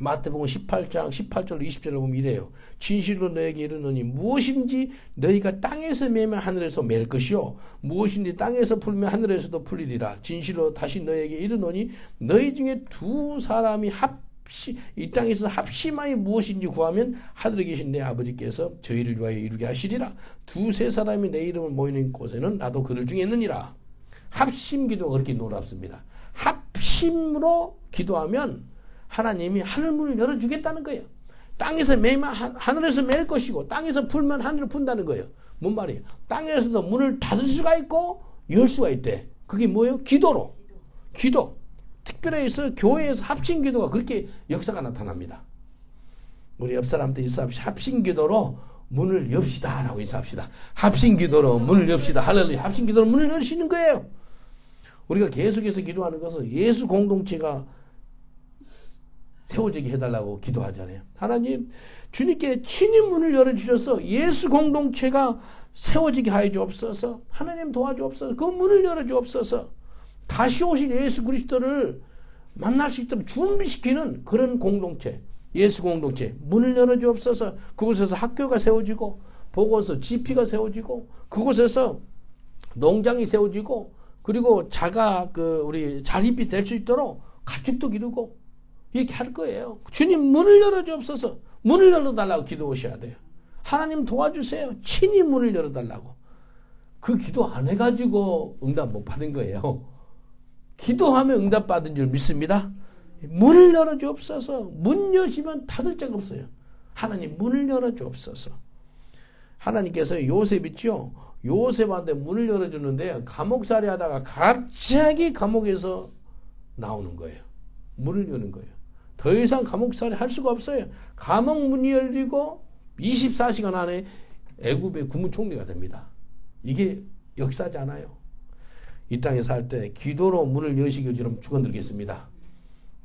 마태복음 18장 18절 20절을 보면 이래요. 진실로 너에게 이르노니 무엇인지 너희가 땅에서 매면 하늘에서 맬 것이요 무엇인지 땅에서 풀면 하늘에서도 풀리리라. 진실로 다시 너에게 이르노니 너희 중에 두 사람이 이 땅에서 합심하여 무엇인지 구하면 하늘에 계신 내 아버지께서 저희를 위하여 이루게 하시리라. 두세 사람이 내 이름을 모이는 곳에는 나도 그들 중에 있느니라. 합심 기도가 그렇게 놀랍습니다. 합심으로 기도하면 하나님이 하늘문을 열어주겠다는 거예요. 땅에서 매면 하늘에서 맬 것이고 땅에서 풀면 하늘을 푼다는 거예요. 뭔 말이에요? 땅에서도 문을 닫을 수가 있고 열 수가 있대. 그게 뭐예요? 기도로. 기도. 특별해서 교회에서 합심기도가 그렇게 역사가 나타납니다. 우리 옆 사람한테 인사합시다. 합심기도로 문을 엽시다 라고 인사합시다. 합심기도로 문을 엽시다. 할렐루야. 합심기도로 문을 열시는 거예요. 우리가 계속해서 기도하는 것은 예수 공동체가 세워지게 해달라고 기도하잖아요. 하나님, 주님께 친히 문을 열어주셔서 예수 공동체가 세워지게 하여 주옵소서. 하나님 도와주옵소서. 그 문을 열어주옵소서. 다시 오실 예수 그리스도를 만날 수 있도록 준비시키는 그런 공동체, 예수 공동체 문을 열어주옵소서. 그곳에서 학교가 세워지고 보고서 GP가 세워지고 그곳에서 농장이 세워지고 그리고 우리 자립이 될 수 있도록 가축도 기르고 이렇게 할 거예요. 주님 문을 열어주옵소서. 문을 열어달라고 기도하셔야 돼요. 하나님 도와주세요. 친히 문을 열어달라고. 그 기도 안 해가지고 응답 못 받은 거예요. 기도하면 응답 받은 줄 믿습니다. 문을 열어주옵소서. 문 여시면 닫을 자가 없어요. 하나님 문을 열어주옵소서. 하나님께서 요셉 있죠. 요셉한테 문을 열어주는데 감옥살이 하다가 갑자기 감옥에서 나오는 거예요. 문을 여는 거예요. 더 이상 감옥살이 할 수가 없어요. 감옥 문이 열리고 24시간 안에 애굽의 국무총리가 됩니다. 이게 역사지 않아요. 이 땅에 살 때 기도로 문을 여시길 여러분 축원드리겠습니다.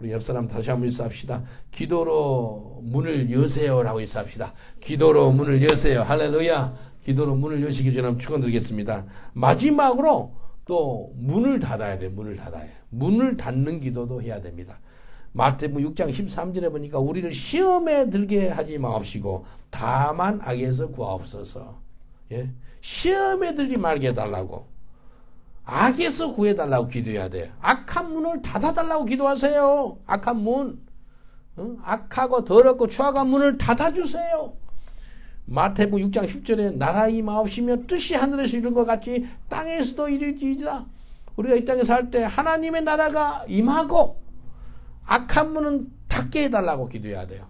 우리 옆 사람 다시 한번 인사합시다. 기도로 문을 여세요라고 인사합시다. 기도로 문을 여세요. 할렐루야. 기도로 문을 여시길 여러분 축원드리겠습니다. 마지막으로 또 문을 닫아야 돼. 문을 닫아야. 문을 닫는 기도도 해야 됩니다. 마태복음 6장 13절에 보니까 우리를 시험에 들게 하지 마옵시고 다만 악에서 구하옵소서. 예? 시험에 들지 말게 해달라고. 악에서 구해달라고 기도해야 돼요. 악한 문을 닫아달라고 기도하세요. 악한 문. 악하고 더럽고 추악한 문을 닫아주세요. 마태복음 6장 10절에 나라 임하옵시며 뜻이 하늘에서 이룬 것 같이 땅에서도 이루어지이다. 우리가 이 땅에 살 때 하나님의 나라가 임하고 악한 문은 닫게 해달라고 기도해야 돼요.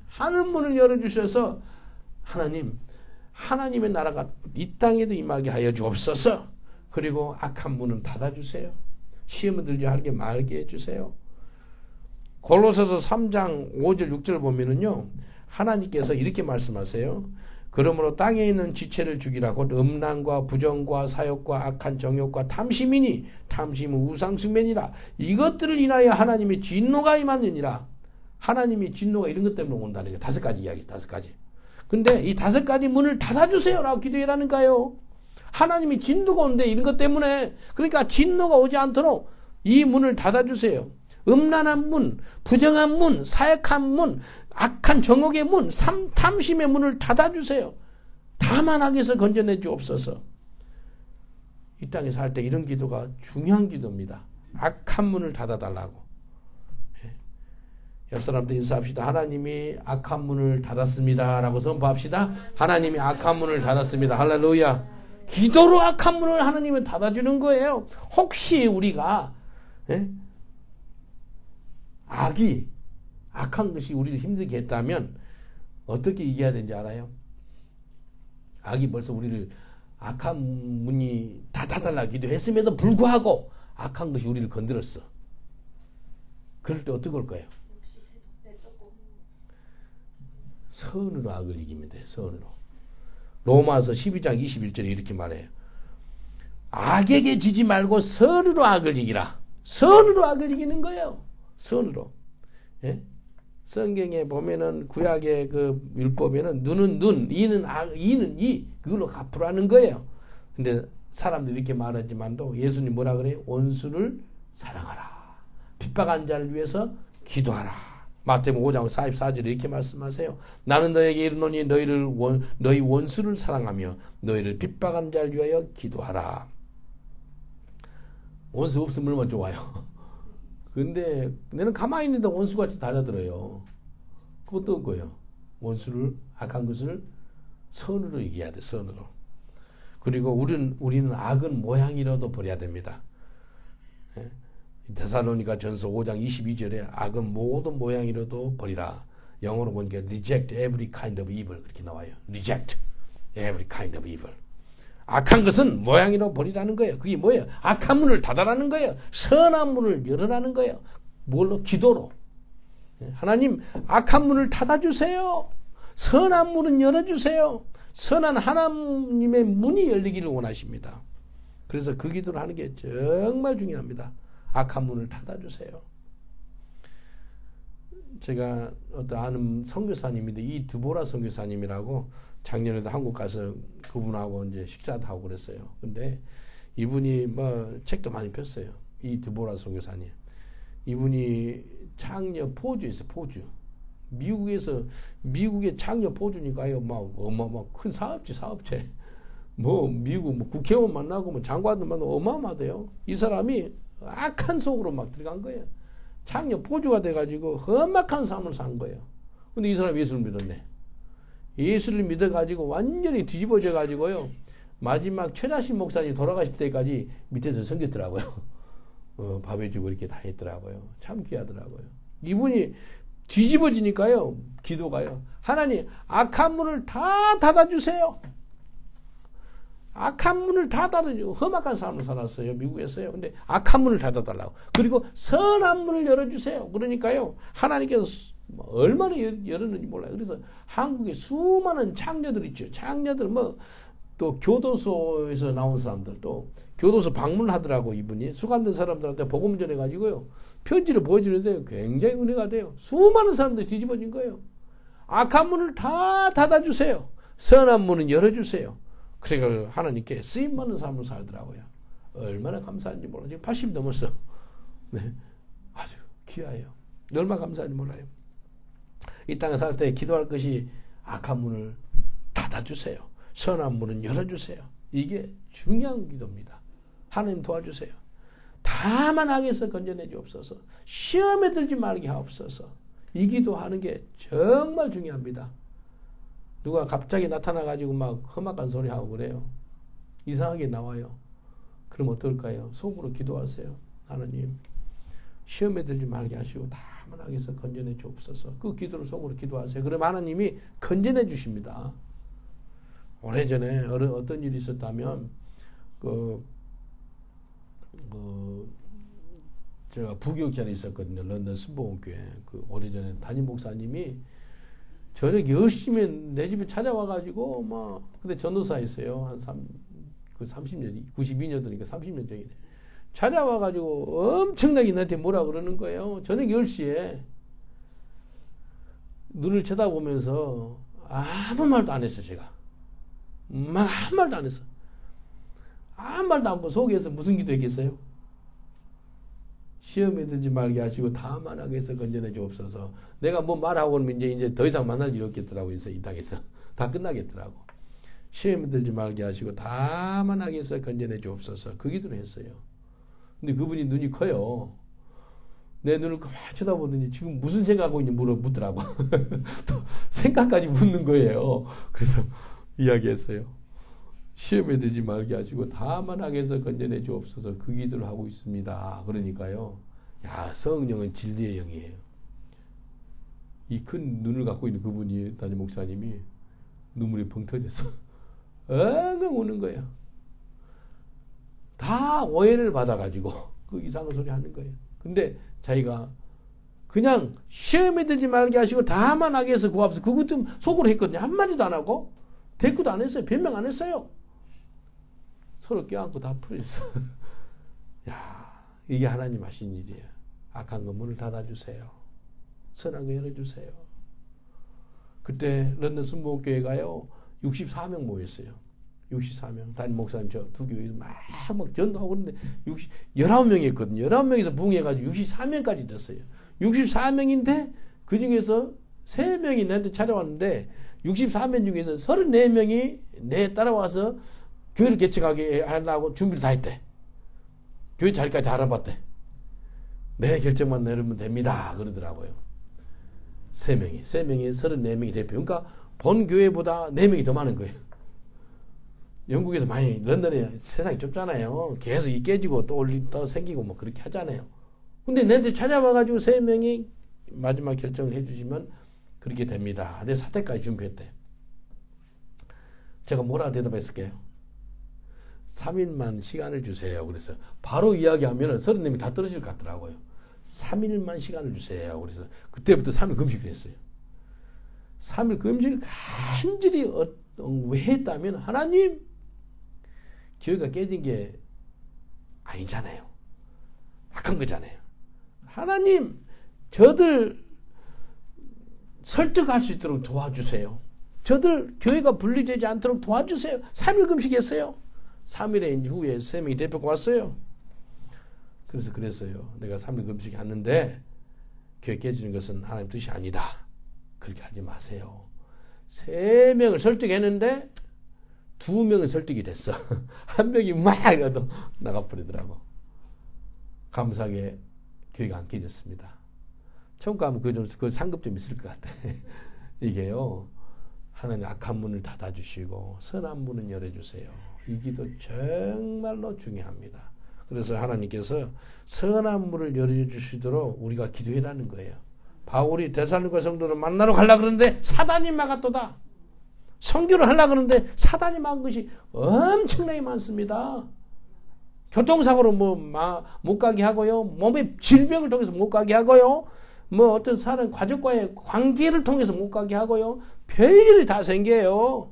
하늘 문을 열어주셔서 하나님의 나라가 이 땅에도 임하게 하여 주옵소서. 그리고 악한 문은 닫아주세요. 시험에 들지 않게 말게 해주세요. 골로새서 3장 5절 6절 보면은요. 하나님께서 이렇게 말씀하세요. 그러므로 땅에 있는 지체를 죽이라. 곧 음란과 부정과 사욕과 악한 정욕과 탐심이니 탐심은 우상숭배니라. 이것들을 인하여 하나님의 진노가 임하느니라. 하나님의 진노가 이런 것 때문에 온다는 거예요. 5가지 이야기, 5가지. 근데 이 5가지 문을 닫아주세요라고 기도해라는가요? 하나님이 진노가 오는데 이런 것 때문에, 그러니까 진노가 오지 않도록 이 문을 닫아주세요. 음란한 문, 부정한 문, 사역한 문, 악한 정욕의 문, 탐심의 문을 닫아주세요. 다만 악에서 건져내 주옵소서. 이 땅에 살 때 이런 기도가 중요한 기도입니다. 악한 문을 닫아달라고. 옆 사람들 인사합시다. 하나님이 악한 문을 닫았습니다. 라고 선포합시다. 하나님이 악한 문을 닫았습니다. 할렐루야. 기도로 악한 문을 하나님은 닫아주는 거예요. 혹시 우리가 악한 것이 우리를 힘들게 했다면 어떻게 이겨야 되는지 알아요? 악이 벌써 우리를 악한 문이 닫아달라고 기도했음에도 불구하고 악한 것이 우리를 건드렸어. 그럴 때 어떻게 할 거예요? 선으로 악을 이기면 돼. 선으로. 로마서 12장 21절에 이렇게 말해요. 악에게 지지 말고 선으로 악을 이기라. 선으로 악을 이기는 거예요. 선으로. 예? 성경에 보면은 구약의 그 율법에는 눈은 눈, 이는 악, 이는 이 그걸로 갚으라는 거예요. 근데 사람들이 이렇게 말하지만도 예수님 뭐라 그래요? 원수를 사랑하라. 핍박한 자를 위해서 기도하라. 마태복음 5장 44절에 이렇게 말씀하세요. 나는 너에게 이르노니 너희 원수를 사랑하며 너희를 핍박한 자를 위하여 기도하라. 원수 없으면 얼마나 좋아요. 근데 너는 가만히 있는데 원수같이 달려들어요. 그것도 없고요. 원수를, 악한 것을 선으로 이겨야 돼. 선으로. 그리고 우리는 악은 모양이라도 버려야 됩니다. 예? 데살로니가 전서 5장 22절에 악은 모든 모양이라도 버리라. 영어로 보니까 reject every kind of evil 그렇게 나와요. reject every kind of evil. 악한 것은 모양이라도 버리라는 거예요. 그게 뭐예요? 악한 문을 닫아라는 거예요. 선한 문을 열어라는 거예요. 뭘로? 기도로. 하나님 악한 문을 닫아주세요. 선한 문은 열어주세요. 선한 하나님의 문이 열리기를 원하십니다. 그래서 그 기도를 하는 게 정말 중요합니다. 악한 문을 닫아주세요. 제가 어떤 아는 선교사님인데 이 드보라 선교사님이라고 작년에도 한국 가서 그분하고 이제 식사도 하고 그랬어요. 근데 이분이 뭐 책도 많이 폈어요. 이 드보라 선교사님. 이분이 창녀 포주에서 포주. 미국의 창녀 포주니까요. 막 어마어마 큰 사업체. 뭐 미국 뭐 국회의원 만나고 뭐 장관들 만나고 어마어마하대요. 이 사람이 악한 속으로 막 들어간 거예요. 창녀 포주가 돼가지고 험악한 삶을 산 거예요. 근데 이 사람 예수를 믿었네. 예수를 믿어가지고 완전히 뒤집어져가지고요. 마지막 최자신 목사님 돌아가실 때까지 밑에서 섬겼더라고요. 밥 해주고 이렇게 다 했더라고요. 참 귀하더라고요. 이분이 뒤집어지니까요. 기도가요. 하나님 악한 문을 다 닫아주세요. 악한 문을 다 닫아주고 험악한 삶을 살았어요. 미국에서요. 근데 악한 문을 닫아달라고. 그리고 선한 문을 열어주세요. 그러니까요. 하나님께서 얼마나 열었는지 몰라요. 그래서 한국에 수많은 창녀들 있죠. 창녀들 또 교도소에서 나온 사람들도 교도소 방문하더라고. 이분이 수감된 사람들한테 복음 전해가지고요. 편지를 보여주는데 굉장히 은혜가 돼요. 수많은 사람들이 뒤집어진 거예요. 악한 문을 다 닫아주세요. 선한 문은 열어주세요. 그래서 하나님께 쓰임 많은 삶을 살더라고요. 얼마나 감사한지 몰라요. 지금 80 넘었어. 네. 아주 귀해요. 얼마나 감사한지 몰라요. 이 땅에 살 때 기도할 것이 악한 문을 닫아주세요. 선한 문은 열어주세요. 이게 중요한 기도입니다. 하나님 도와주세요. 다만 악에서 건져내 주옵소서. 시험에 들지 말게 하옵소서. 이 기도하는 게 정말 중요합니다. 누가 갑자기 나타나가지고 막 험악한 소리 하고 그래요. 이상하게 나와요. 그럼 어떨까요? 속으로 기도하세요. 하나님 시험에 들지 말게 하시고 다만 악에서 건져내 주옵소서. 그 기도를 속으로 기도하세요. 그럼 하나님이 건져내 주십니다. 오래전에 어떤 일이 있었다면 제가 부교육자에 있었거든요. 런던 순복음교회. 오래전에 담임 목사님이 저녁 10시면 내 집에 찾아와가지고 근데 전도사였어요. 한 30년, 92년도니까 30년 전이네. 찾아와가지고 엄청나게 나한테 뭐라 그러는 거예요. 저녁 10시에 눈을 쳐다보면서 아무 말도 안 했어, 제가. 아무 말도 안 했어. 아무 말도 안 하고 속에서 무슨 기도했겠어요? 시험에 들지 말게 하시고 다만 악에서 건져내 주옵소서. 내가 뭐 말하고 그러면 이제 더 이상 만날 일이 없겠더라고. 이 땅에서 다 끝나겠더라고. 시험에 들지 말게 하시고 다만 악에서 건져내 주옵소서. 그 기도를 했어요. 근데 그분이 눈이 커요. 내 눈을 그만 쳐다보더니 지금 무슨 생각하고 있는지 묻더라고. 또 생각까지 묻는 거예요. 그래서 이야기했어요. 시험에 들지 말게 하시고 다만 악에서 건져내 주옵소서. 그 기도를 하고 있습니다. 그러니까요. 야, 성령은 진리의 영이에요. 이 큰 눈을 갖고 있는 그분이 담임 목사님이 눈물이 펑 터졌어. 엉엉 우는 거예요. 다 오해를 받아가지고 그 이상한 소리 하는 거예요. 근데 자기가 그냥 시험에 들지 말게 하시고 다만 악에서 구하옵소서. 그것도 속으로 했거든요. 한마디도 안 하고 대꾸도 안 했어요. 변명 안 했어요. 서로 껴안고 다 풀었어. 야, 이게 하나님 하신 일이에요. 악한 거 문을 닫아주세요. 선한 거 열어주세요. 그때 런던 순복음교회가요 64명 모였어요. 64명. 담임 목사님 저 두 교회 막 전도하고 그러는데 19명이 있거든요. 19명에서 부흥해가지고 64명까지 됐어요. 64명인데 그 중에서 3명이 나한테 찾아왔는데 64명 중에서 34명이 내 따라와서 교회를 개척하게 하려고 준비를 다 했대. 교회 자리까지 다 알아봤대. 내 결정만 내리면 됩니다. 그러더라고요. 3명이 34명이 대표. 그러니까 본 교회보다 4명이 더 많은 거예요. 영국에서 많이 런던에 세상이 좁잖아요. 계속 이 깨지고 또 생기고 뭐 그렇게 하잖아요. 근데 내한테 찾아와가지고 3명이 마지막 결정을 해주시면 그렇게 됩니다. 내 사태까지 준비했대. 제가 뭐라 대답했을게요? 3일만 시간을 주세요. 그래서 바로 이야기하면 34명이 다 떨어질 것 같더라고요. 3일만 시간을 주세요. 그래서 그때부터 3일 금식을 했어요. 3일 금식을 간절히 왜 했다면 하나님 교회가 깨진 게 아니잖아요. 악한 거잖아요. 하나님 저들 설득할 수 있도록 도와주세요. 저들 교회가 분리되지 않도록 도와주세요. 3일 금식했어요. 3일 후에 3명이 대표가 왔어요. 그랬어요. 내가 3일 금식 했는데 교회 깨지는 것은 하나님 뜻이 아니다. 그렇게 하지 마세요. 3명을 설득했는데 2명은 설득이 됐어. 1명이 막 나가버리더라고. 감사하게 교회가 안 깨졌습니다. 천국 가면 그 상급 좀 있을 것 같아. 이게요. 하나님 악한 문을 닫아주시고 선한 문은 열어주세요. 이 기도 정말로 중요합니다. 그래서 하나님께서 선한 문을 열어주시도록 우리가 기도해라는 거예요. 바울이 데살로니가 성도를 만나러 가려고 그러는데 사단이 막았도다. 선교를 하려고 그러는데 사단이 막은 것이 엄청나게 많습니다. 교통사고로 못 가게 하고요. 몸의 질병을 통해서 못 가게 하고요. 어떤 사람 가족과의 관계를 통해서 못 가게 하고요. 별일이 다 생겨요.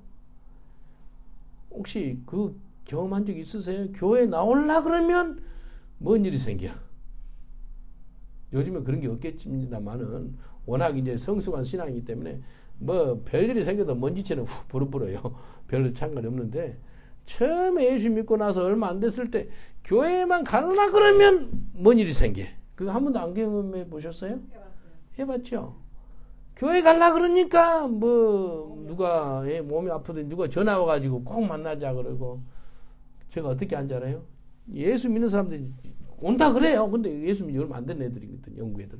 혹시 그 경험한 적 있으세요? 교회 나오려 그러면 뭔 일이 생겨? 요즘에 그런 게 없겠습니다만은 워낙 이제 성숙한 신앙이기 때문에 별일이 생겨도 먼지처럼 훅 불어요. 별로 상관이 없는데 처음에 예수 믿고 나서 얼마 안 됐을 때 교회만 가려고 그러면 뭔 일이 생겨? 그거 한 번도 안 경험해 보셨어요? 해봤어요. 해봤죠. 교회 가려고 그러니까 누가 몸이 아프든 누가 전화 와가지고 꼭 만나자 그러고 제가 어떻게 한 줄 알아요? 예수 믿는 사람들이 온다 그래요. 근데 예수 믿는 얼마 안 된 애들이거든. 영국 애들.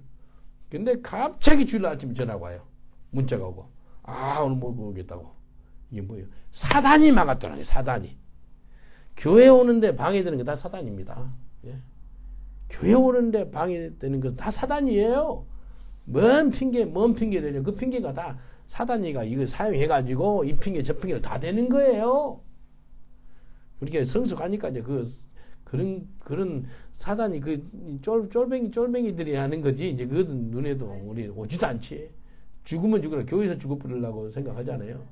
근데 갑자기 주일 아침에 전화가 와요. 문자가 오고 오늘 못 오겠다고. 이게 뭐예요? 사단이 막았더라고요. 사단이. 교회 오는데 방해되는 게 다 사단입니다. 예. 교회 오는데 방해되는 건 다 사단이에요. 뭔 핑계 되냐. 그 핑계가 다 사단이가 이거 사용해가지고 이 핑계 저 핑계를 다 되는 거예요. 우리가 성숙하니까 이제 그런 사단이 쫄뱅이들이 하는 거지. 이제 그것은 눈에도 우리 오지도 않지. 죽으면 죽으라. 교회에서 죽어버리려고 생각하잖아요.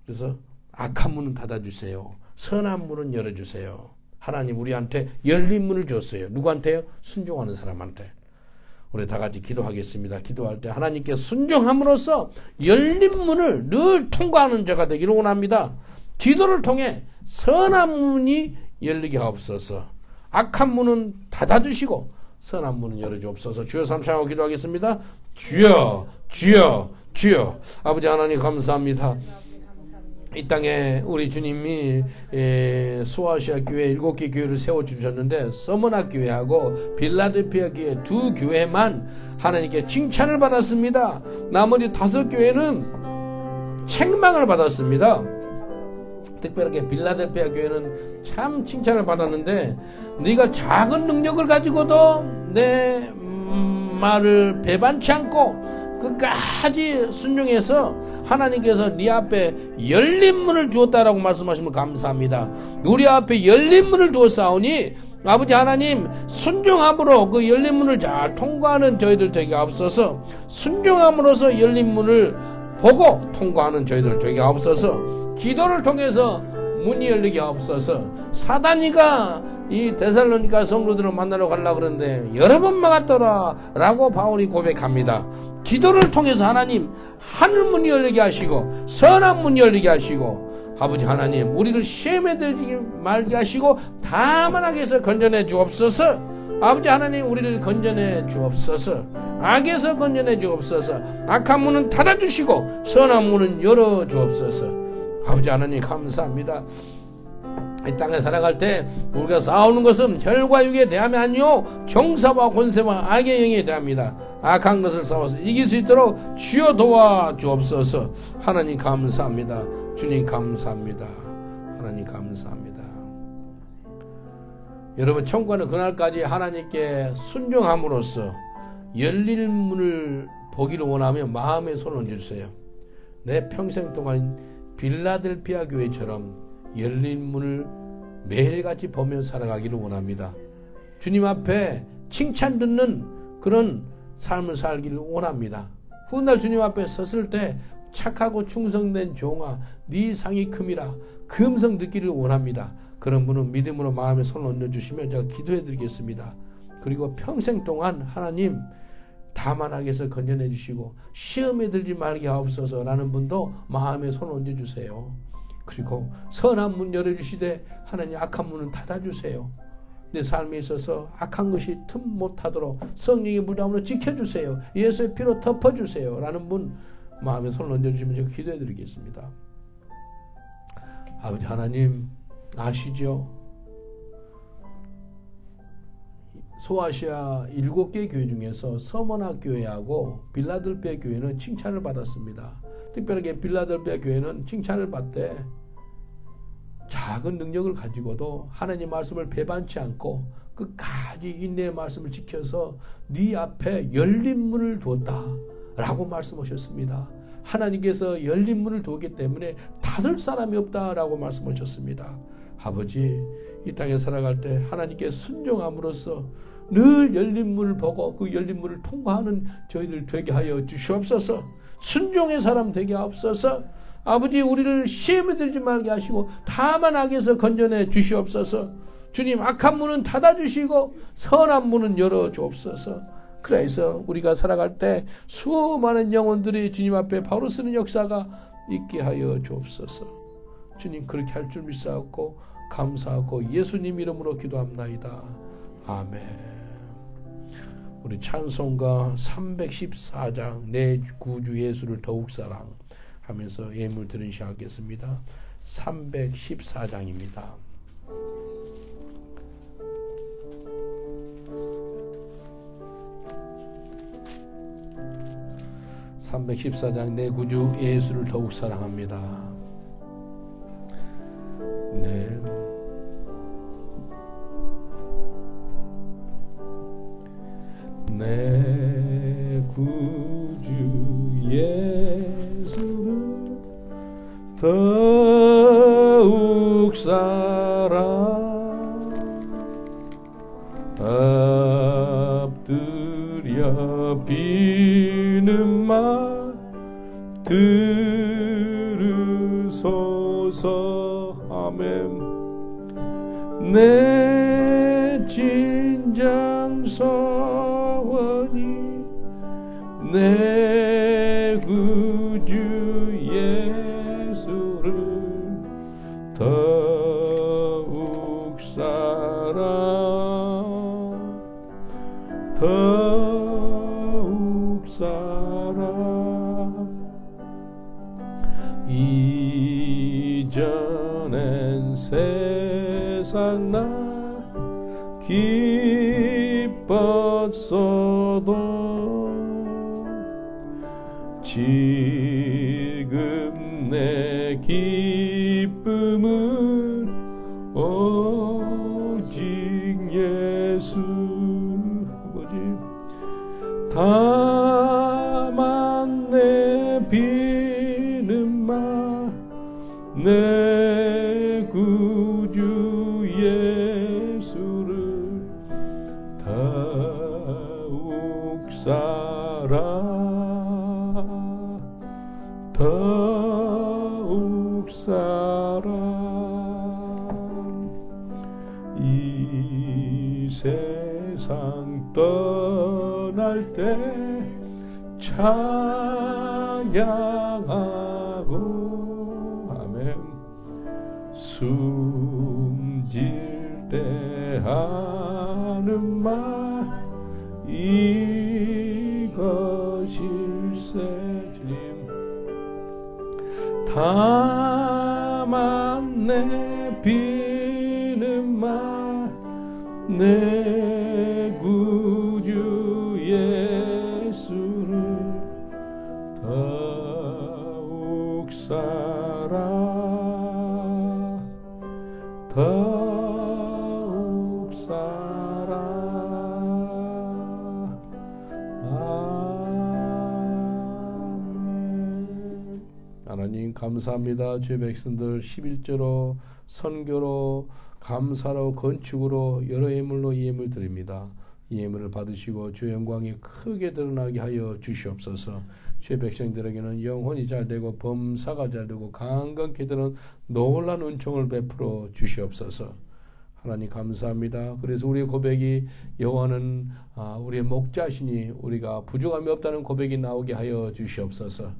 그래서 악한 문은 닫아주세요. 선한 문은 열어주세요. 하나님 우리한테 열린 문을 줬어요. 누구한테요? 순종하는 사람한테. 우리 다 같이 기도하겠습니다. 기도할 때 하나님께 순종함으로써 열린 문을 늘 통과하는 자가 되기를 원합니다. 기도를 통해 선한 문이 열리게 하옵소서. 악한 문은 닫아주시고 선한 문은 열어주옵소서. 주여 삼창하고 기도하겠습니다. 주여 주여 주여. 아버지 하나님 감사합니다. 이 땅에 우리 주님이 소아시아 교회 7개 교회를 세워주셨는데 서머나 교회하고 빌라델피아 교회 2교회만 하나님께 칭찬을 받았습니다. 나머지 5교회는 책망을 받았습니다. 특별하게 빌라델피아 교회는 참 칭찬을 받았는데 네가 작은 능력을 가지고도 내 말을 배반치 않고 끝까지 순종해서 하나님께서 네 앞에 열린 문을 주었다라고 말씀하시면 감사합니다. 우리 앞에 열린 문을 두었사오니 아버지 하나님 순종함으로 그 열린 문을 잘 통과하는 저희들 되게 하옵소서. 순종함으로써 열린 문을 보고 통과하는 저희들 되게 하옵소서. 기도를 통해서 문이 열리게 하옵소서. 사단이가 이 데살로니가 성도들을 만나러 가려고 그러는데 여러 번 막았더라 라고 바울이 고백합니다. 기도를 통해서 하나님 하늘문이 열리게 하시고 선한 문이 열리게 하시고 아버지 하나님 우리를 시험에 들지 말게 하시고 다만 악에서 건져내 주옵소서. 아버지 하나님 우리를 건져내 주옵소서. 악에서 건져내 주옵소서. 악한 문은 닫아주시고 선한 문은 열어주옵소서. 아버지 하나님 감사합니다. 이 땅에 살아갈 때 우리가 싸우는 것은 혈과 육에 대함이 아니요 정사와 권세와 악의 영에 대합니다. 악한 것을 싸워서 이길 수 있도록 주여 도와주옵소서. 하나님 감사합니다. 주님 감사합니다. 하나님 감사합니다. 여러분 천국은 그날까지 하나님께 순종함으로써 열릴 문을 보기를 원하며 마음에 손을 얹으세요. 내 평생 동안 빌라델피아 교회처럼 열린 문을 매일같이 보며 살아가기를 원합니다. 주님 앞에 칭찬 듣는 그런 삶을 살기를 원합니다. 훗날 주님 앞에 섰을 때 착하고 충성된 종아 네 상이 큼이라 그 음성 듣기를 원합니다. 그런 분은 믿음으로 마음에 손을 얹어주시면 제가 기도해 드리겠습니다. 그리고 평생 동안 하나님 다만 악에서 건져내 주시고 시험에 들지 말게 하옵소서라는 분도 마음에 손 얹어주세요. 그리고 선한 문 열어주시되 하나님 악한 문은 닫아주세요. 내 삶에 있어서 악한 것이 틈 못하도록 성령의 무장으로 지켜주세요. 예수의 피로 덮어주세요 라는 분 마음에 손을 얹어주시면 제가 기도해 드리겠습니다. 아버지 하나님 아시죠? 소아시아 7개 교회 중에서 서머나 교회하고 빌라델피아 교회는 칭찬을 받았습니다. 특별하게 빌라델피아 교회는 칭찬을 받되 작은 능력을 가지고도 하나님 말씀을 배반치 않고 끝까지 인내의 말씀을 지켜서 네 앞에 열린 문을 두었다 라고 말씀하셨습니다. 하나님께서 열린 문을 두었기 때문에 닫을 사람이 없다라고 말씀하셨습니다. 아버지 이 땅에 살아갈 때 하나님께 순종함으로써 늘 열린 문을 보고 그 열린 문을 통과하는 저희들 되게 하여 주시옵소서. 순종의 사람 되게 하옵소서. 아버지 우리를 시험에 들지 말게 하시고 다만 악에서 건져내 주시옵소서. 주님 악한 문은 닫아주시고 선한 문은 열어주옵소서. 그래서 우리가 살아갈 때 수많은 영혼들이 주님 앞에 바로 서는 역사가 있게 하여 주옵소서. 주님 그렇게 할 줄 믿사옵고 감사하고 예수님 이름으로 기도합나이다. 아멘. 우리 찬송가 314장 내 구주 예수를 더욱 사랑 하면서 예물 드리는 시간 하겠습니다. 314장입니다. (314장) 내 구주 예수를 더욱 사랑합니다. 네. 내 구주 예수를 더욱 사랑 엎드려 비는 말 들으소서. 아멘. 내 진정 소원이 내 구주 예수를 더욱 사랑 더욱 사랑 이전엔 세상 나 기뻤어도 지금 내 기쁨은 오직 예수. 아버지 다만 내 비는 말 내 구주 예수를 더욱 사랑 더욱 사랑 이 세상 떠날 때 찬양하고 아멘 숨질 때 하는 말 이것일세. 주님 다만 내 비는 말 내 구주 예수를 더욱 사랑 더욱 사랑. 아멘. 하나님 감사합니다. 주의 백성들 11조로 선교로 감사로 건축으로 여러 예물로 이 예물 드립니다. 이 예물을 받으시고 주의 영광이 크게 드러나게 하여 주시옵소서. 주의 백성들에게는 영혼이 잘되고 범사가 잘되고 강건케 되는 놀라운 은총을 베풀어 주시옵소서. 하나님 감사합니다. 그래서 우리의 고백이 여호와는 우리의 목자시니 우리가 부족함이 없다는 고백이 나오게 하여 주시옵소서.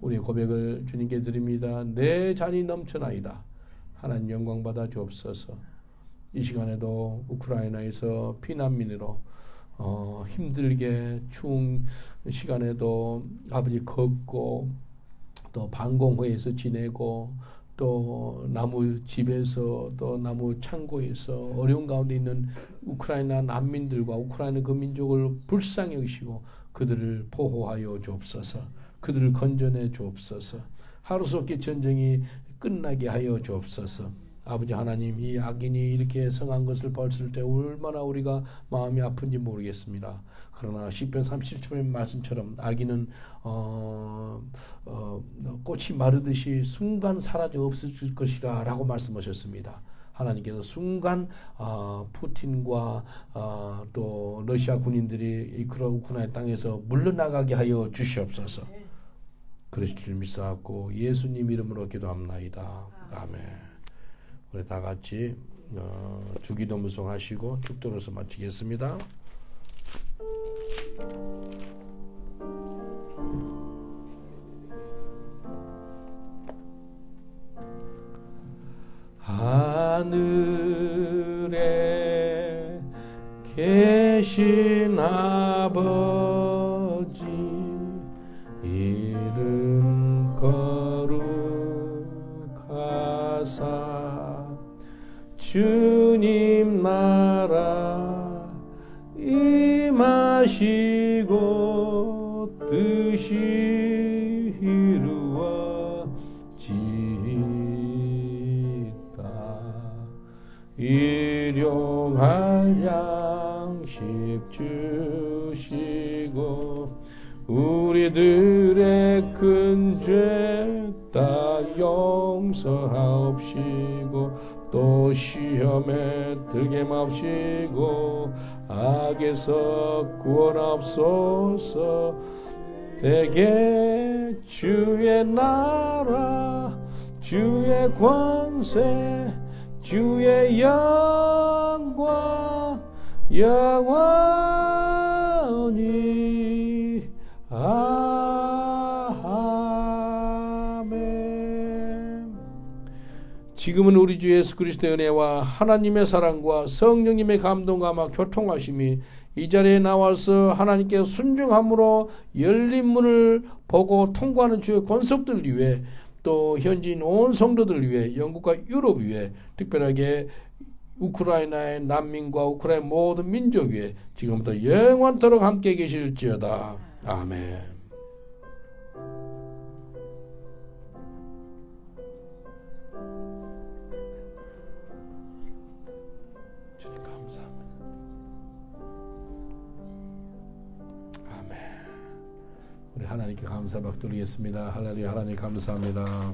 우리의 고백을 주님께 드립니다. 내 잔이 넘쳐나이다. 하나님 영광 받아 주옵소서. 이 시간에도 우크라이나에서 피난민으로 힘들게 추운 시간에도 아버지 걷고 또 방공호에서 지내고 또 나무 집에서 또 나무 창고에서 어려운 가운데 있는 우크라이나 난민들과 우크라이나 그 민족을 불쌍히 여기시고 그들을 보호하여 주옵소서. 그들을 건져내 주옵소서. 하루속히 전쟁이 끝나게 하여 주옵소서. 아버지 하나님, 이 악인이 이렇게 성한 것을 봤을 때 얼마나 우리가 마음이 아픈지 모르겠습니다. 그러나 시편 37편의 말씀처럼 악인은 꽃이 마르듯이 순간 사라져 없어질 것이라 라고 말씀하셨습니다. 하나님께서 순간 푸틴과 또 러시아 군인들이 우크라이나 땅에서 물러나가게 하여 주시옵소서. 그러실 줄 믿사옵고 예수님 이름으로 기도합나이다. 아멘. 우리 다 같이 주기도 무송하시고 축도로서 마치겠습니다. 하늘에 계신 아버지 이름 거룩하사 주님 나라 임하시고 뜻이 이루어지이다. 일용할 양식 주시고 우리들의 큰 죄 다 용서하옵시고 또 시험에 들게 마옵시고 악에서 구원하옵소서. 대개 주의 나라 주의 권세 주의 영광 영원히 아멘. 지금은 우리 주 예수 그리스도의 은혜와 하나님의 사랑과 성령님의 감동과 교통하심이 이 자리에 나와서 하나님께 순종함으로 열린 문을 보고 통과하는 주의 권속들 위해 또 현지인 온 성도들 위해 영국과 유럽 위해 특별하게 우크라이나의 난민과 우크라이나 모든 민족 위에 지금부터 영원토록 함께 계실지어다. 아멘. 주님 감사합니다. 아멘. 우리 하나님께 감사 박드리겠습니다. 할렐루야. 하나님 감사합니다.